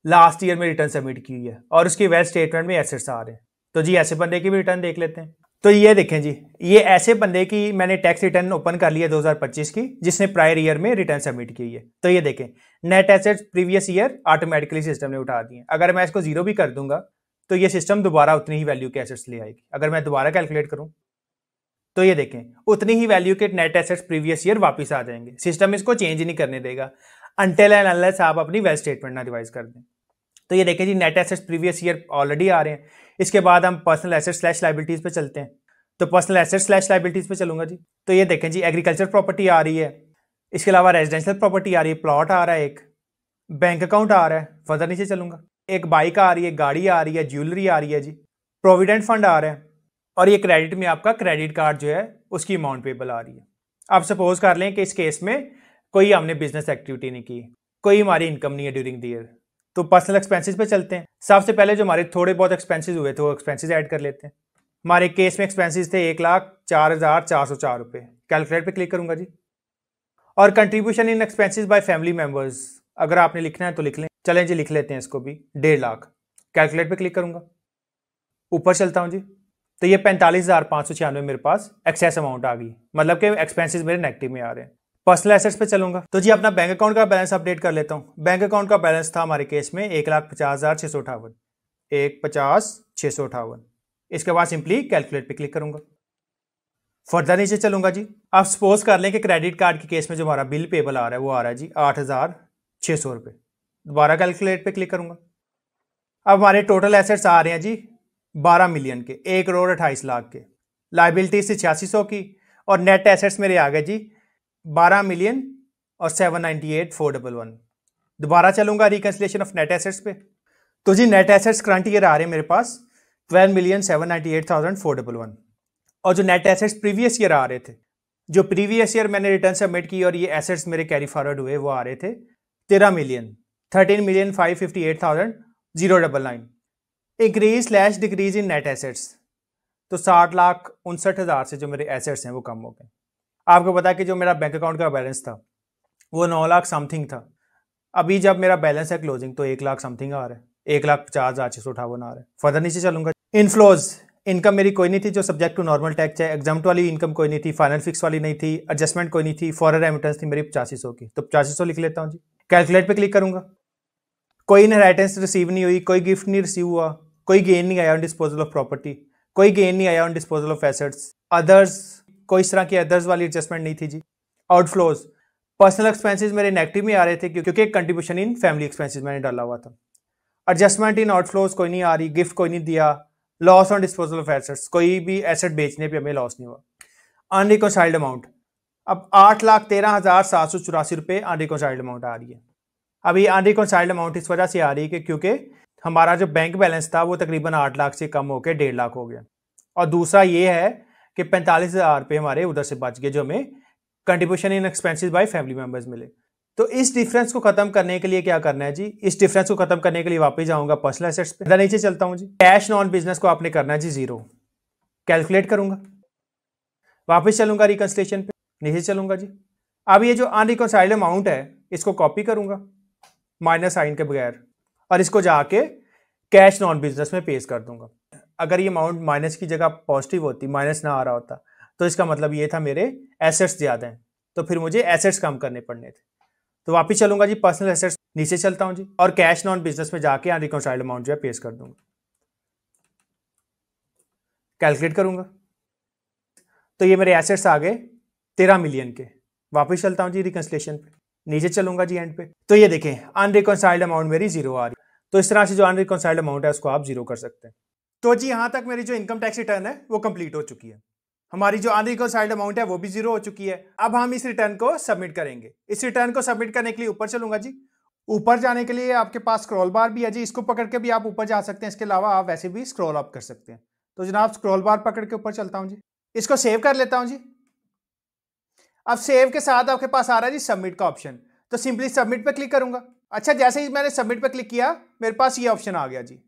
लास्ट ईयर में रिटर्न सबमिट की हुई है और उसकी वेल्थ स्टेटमेंट में एसेट्स आ रहे हैं। तो जी ऐसे बंदे की भी रिटर्न देख लेते हैं। तो ये देखें जी, ये ऐसे बंदे की मैंने टैक्स रिटर्न ओपन कर लिया 2025 की जिसने प्रायर ईयर में रिटर्न सबमिट की है। तो ये देखें net assets previous year automatically system ने उठा दिए। अगर मैं इसको 0 भी कर दूंगा तो ये सिस्टम दोबारा उतनी ही वैल्यू के एसेट्स ले आएगी। अगर मैं दोबारा कैलकुलेट करूं तो ये देखें उतनी ही वैल्यू के नेट एसेट्स प्रीवियस ईयर वापस आ जाएंगे। सिस्टम इसको चेंज नहीं करने देगा अनटिल एंड अनलेस आप अपनी वेल्थ स्टेटमेंट ना रिवाइज कर दें। तो ये देखें जी net assets previous year already आ रहे हैं। इसके बाद हम पर्सनल एसेट्स/लायबिलिटीज पे चलते हैं। तो पर्सनल एसेट स्लैश लाइबिलिटीज पे चलूंगा जी। तो ये देखें जी, एग्रीकल्चर प्रॉपर्टी आ रही है, इसके अलावा रेजिडेंशियल प्रॉपर्टी आ रही है, प्लॉट आ रहा है, एक बैंक अकाउंट आ रहा है, फर्दर नीचे चलूंगा, एक बाइक आ रही है, गाड़ी आ रही है, ज्वेलरी आ रही है जी, प्रोविडेंट फंड आ रहा है, और ये क्रेडिट में आपका क्रेडिट कार्ड जो है उसकी अमाउंट पेबल आ रही है। आप सपोज कर लें कि इस केस में कोई हमने बिजनेस एक्टिविटी नहीं की, कोई हमारी इनकम नहीं है ड्यूरिंग द ईयर, तो पर्सनल एक्सपेंसेस पे चलते हैं। सबसे पहले जो हमारे थोड़े बहुत एक्सपेंसेस हुए थे वो एक्सपेंसेस ऐड कर लेते हैं। हमारे केस में एक्सपेंसेस थे 1,04,404 रुपये, कैलकुलेट पे क्लिक करूंगा जी। और contribution in expenses by family members, अगर आपने लिखना है तो लिख लें, चलें जी लिख लेते हैं इसको भी, 1.5 लाख, कैलकुलेट पे क्लिक करूंगा, ऊपर चलता हूं जी। तो ये 45,596 मेरे पास एक्सेस अमाउंट आ गई, मतलब कि एक्सपेंसेस मेरे नेगेटिव में आ रहे हैं। पर्सनल एसेट्स पे चलूंगा, तो जी अपना बैंक अकाउंट का बैलेंस अपडेट कर लेता हूँ। बैंक अकाउंट का बैलेंस था हमारे केस में 1,50,658, 1,50,658। इसके बाद सिंपली कैलकुलेट पे क्लिक करूंगा, फर्दर नीचे चलूंगा जी। आप सपोज कर लें कि क्रेडिट कार्ड के केस में जो हमारा बिल पेबल आ रहा है वो आ रहा है जी 8,600 रुपये, दोबारा कैलकुलेट पे क्लिक करूंगा। अब हमारे टोटल एसेट्स आ रहे हैं जी 12 मिलियन के, 1,28,00,000 के, लाइबिलिटी से 8600 की, और नेट एसेट्स मेरे आ गए जी 12 मिलियन और 798,411। दोबारा चलूंगा रिकंसिलिएशन ऑफ नेट एसेट्स पे, तो जी नेट एसेट्स करंट ईयर आ रहे हैं मेरे पास 12,798,411, और जो नेट एसेट्स प्रीवियस ईयर आ रहे थे, जो प्रीवियस ईयर मैंने रिटर्न सबमिट की और ये एसेट्स मेरे कैरी फॉरवर्ड हुए, वो आ रहे थे 13,558,099। Increase slash decrease in net assets, तो 60,59,000 से जो मेरे एसेट्स हैं वो कम हो गए। आपको पता है कि जो मेरा बैंक अकाउंट का बैलेंस था वो 9 लाख समथिंग था, अभी जब मेरा बैलेंस है क्लोजिंग तो 1 लाख समथिंग आ रहा है, 1,50,658 आ रहा है। फर्दर नीचे चलूंगा, इनफ्लोज, इनकम मेरी कोई नहीं थी जो सब्जेक्ट टू नॉर्मल टैक्स है, एग्जाम्प्ट वाली इनकम कोई नहीं थी, फाइनल फिक्स वाली नहीं थी, एडजस्टमेंट कोई नहीं थी, फॉरेन रेमिटेंस थी मेरी 8500 की, तो 8500 लिख लेता हूँ जी। कैलकुलेट पे क्लिक करूंगा, कोई इनहेरिटेंस रिसीव नहीं हुई, कोई गिफ्ट नहीं रिसीव हुआ, कोई गेन नहीं आया ऑन डिस्पोजल ऑफ प्रॉपर्टी, कोई गेन नहीं आया on disposal of assets, others, कोई इस तरह की अदर्स वाली एडजस्टमेंट नहीं थी जी। आउटफ्लोज, पर्सनल एक्सपेंसेस मेरे नेगेटिव में आ रहे थे क्योंकि एक कंट्रीब्यूशन इन फैमिली एक्सपेंसेस मैंने डाला हुआ था। एडजस्टमेंट इन आउटफ्लोज कोई नहीं आ रही, गिफ्ट कोई नहीं दिया, loss on disposal of assets, कोई भी एसेट बेचने पे हमें लॉस नहीं हुआ। अनरिकॉन्साइल्ड अमाउंट, अब 8,13,784 रुपये अनरिकॉन्साइल्ड अमाउंट आ रही है। अभी अनरिकॉन्साइल्ड अमाउंट इस वजह से आ रही है कि क्योंकि हमारा जो बैंक बैलेंस था वो तकरीबन 8 लाख से कम होकर 1.5 लाख हो गया, और दूसरा ये है कि 45,000 रुपये हमारे उधर से बच गए जो हमें contribution in expenses by family members मिले। तो इस डिफरेंस को खत्म करने के लिए क्या करना है जी, इस डिफरेंस को खत्म करने के लिए वापस जाऊंगा पर्सनल एसेट्स पे, नीचे चलता हूं जी, कैश नॉन बिजनेस को आपने करना है जी 0, कैलकुलेट करूंगा, वापस चलूंगा रिकंसिलिएशन पे, नीचे चलूंगा जी। अब ये जो अनरिकंसाइल्ड अमाउंट है इसको कॉपी करूंगा माइनस साइन के बगैर, और इसको जाके कैश नॉन बिजनेस में पेश कर दूंगा। अगर ये अमाउंट माइनस की जगह पॉजिटिव होती, माइनस ना आ रहा होता, तो इसका मतलब ये था मेरे एसेट्स ज्यादा हैं, तो फिर मुझे एसेट्स कम करने पड़ने थे। तो वापस चलूंगा जी पर्सनल एसेट्स, नीचे चलता हूं जी, और कैश नॉन बिजनेस में जाके अनरिकंसाइल्ड अमाउंट जो है पेश कर दूंगा, कैलकुलेट करूंगा, तो ये मेरे एसेट्स आ गए 13 मिलियन के। वापस चलता हूं जी रिकंसिलिएशन पे, नीचे चलूंगा जी एंड पे, तो ये देखें अनरिकंसाइल्ड अमाउंट मेरी 0 आ रही। तो इस तरह से जो अनरिकंसाइल्ड अमाउंट है उसको आप 0 कर सकते हैं। तो जी यहां तक मेरी जो इनकम टैक्स रिटर्न है वो कंप्लीट हो चुकी है, हमारी जो अनरिकंसाइल्ड अमाउंट है वो भी 0 हो चुकी है। अब हम इस रिटर्न को सबमिट करेंगे। इस रिटर्न को सबमिट करने के लिए ऊपर चलूंगा जी, ऊपर जाने के लिए आपके पास स्क्रॉल बार भी है जी, इसको पकड़ के भी आप ऊपर जा सकते हैं, इसके अलावा आप वैसे भी स्क्रॉल अप कर सकते हैं। तो जनाब स्क्रॉल बार पकड़ के ऊपर चलता हूं जी, इसको सेव कर लेता हूं जी। अब सेव के साथ आपके पास आ रहा है जी सबमिट का ऑप्शन, तो सिंपली सबमिट पे क्लिक करूंगा। अच्छा, जैसे ही मैंने सबमिट पे क्लिक किया मेरे पास ये ऑप्शन आ गया जी,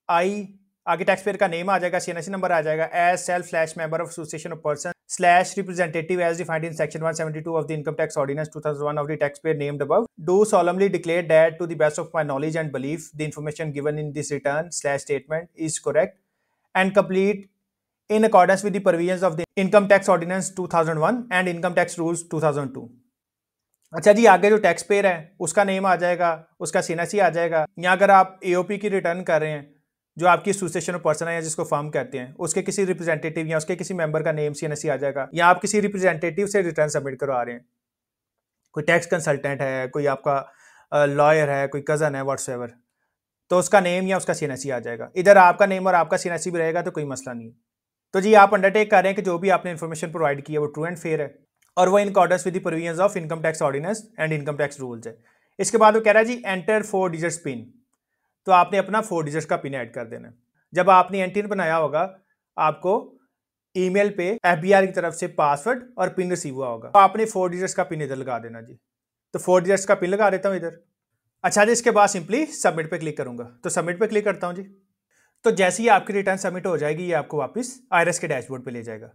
आई आगे टैक्स पेयर का नेम आ जाएगा, सीएनएससी नंबर आ जाएगा, as self slash member of association of person slash representative as defined in section 172 of the income tax ordinance 2001 of the tax payer named above, do solemnly declare that to the best of my knowledge and belief the information given in this return slash statement is correct and complete in accordance with the provisions of the income tax ordinance 2001 and income tax rules 2002। अच्छा जी, आगे जो tax payer है उसका name आ जाएगा, उसका सीएनएससी आ जाएगा, या अगर आप एओपी की रिटर्न कर रहे हैं, जो आपकी एसोसिएशन ऑफ पर्सन है या जिसको फर्म कहते हैं, उसके किसी रिप्रेजेंटेटिव या उसके किसी मेंबर का नेम सीएनएससी आ जाएगा, या आप किसी रिप्रेजेंटेटिव से रिटर्न सबमिट करवा रहे हैं, कोई टैक्स कंसल्टेंट है, कोई आपका लॉयर है, कोई कज़न है, व्हाट्सएवर, तो उसका नेम या उसका सीएनएससी आ जाएगा। इधर आपका नेम और आपका सीएनएससी भी रहेगा तो कोई मसला नहीं है। तो जी आप अंडरटेक कर रहे हैं कि जो भी आपने इन्फॉर्मेशन प्रोवाइड की है वो ट्रू एंड फेयर है और वो in accordance with the provisions of income tax ordinance and income tax rules है। इसके बाद वो कह रहा है जी एंटर 4 डिजिट्स पिन, तो आपने अपना 4 डिजिट्स का पिन ऐड कर देना है। जब आपने एंटिन बनाया होगा आपको ईमेल पे FBI की तरफ से पासवर्ड और पिन रिसीव हुआ होगा, तो आपने 4 डिजिट्स का पिन इधर लगा देना जी। तो 4 डिजिट्स का पिन लगा देता हूँ इधर। अच्छा जी, इसके बाद सिंपली सबमिट पे क्लिक करूंगा, तो सबमिट पे क्लिक करता हूँ जी। तो जैसे ही आपकी रिटर्न सबमिट हो जाएगी ये आपको वापस IRS के डैशबोर्ड पे ले जाएगा।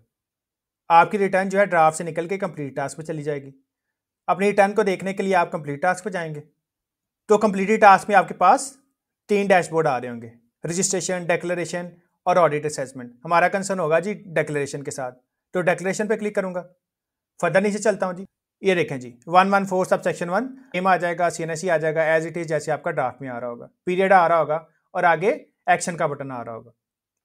आपकी रिटर्न जो है ड्राफ्ट से निकल के कंप्लीट टास्क पे चली जाएगी। अपनी रिटर्न को देखने के लिए आप कंप्लीट टास्क पे जाएंगे, तो कंप्लीटेड टास्क में आपके पास 3 डैशबोर्ड आ रहे होंगे, रजिस्ट्रेशन, डिक्लेरेशन और ऑडिट असेसमेंट। हमारा कंसर्न होगा जी डिक्लेरेशन के साथ, तो डिक्लेरेशन पे क्लिक करूंगा। फर्दर नीचे चलता हूँ जी, ये देखें जी 114 सब सेक्शन 1 नेम आ जाएगा, CNSE आ जाएगा एज इट इज जैसे आपका ड्राफ्ट में आ रहा होगा, पीरियड आ रहा होगा और आगे एक्शन का बटन आ रहा होगा।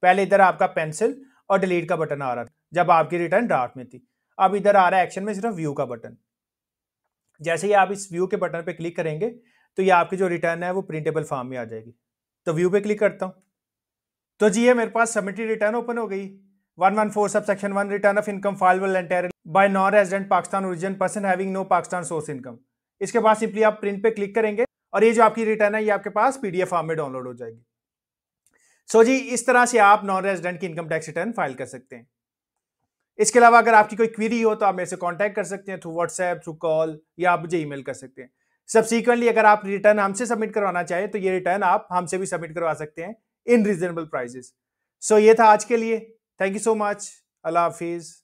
पहले इधर आपका पेंसिल और डिलीट का बटन आ रहा था जब आपकी रिटर्न ड्राफ्ट में थी, अब इधर आ रहा है एक्शन में सिर्फ व्यू का बटन। जैसे ही आप इस व्यू के बटन पे क्लिक करेंगे तो ये आपकी जो रिटर्न है वो प्रिंटेबल फॉर्म में आ जाएगी। तो व्यू पे क्लिक करता हूँ, तो जी ये मेरे पास सबमिटेड रिटर्न ओपन हो गई। 114 sub section 1 return of income fileable entirely by non resident Pakistan origin person having no Pakistan source income. इसके बाद सिंपली आप प्रिंट पे क्लिक करेंगे और ये जो आपकी रिटर्न है ये आपके पास PDF फॉर्म में डाउनलोड हो जाएगी। सो जी इस तरह से आप नॉन रेजिडेंट की इनकम टैक्स रिटर्न फाइल कर सकते हैं। इसके अलावा अगर आपकी कोई क्वेरी हो तो आप मेरे से कांटेक्ट कर सकते हैं थ्रू व्हाट्सएप, थ्रू कॉल, या आप मुझे ईमेल कर सकते हैं। सब्सिक्वेंटली अगर आप रिटर्न हमसे सबमिट करवाना चाहें तो ये रिटर्न आप हमसे भी सबमिट करवा सकते हैं इन रीजनेबल प्राइसेस। सो ये था आज के लिए, thank you so much, Allah Hafiz.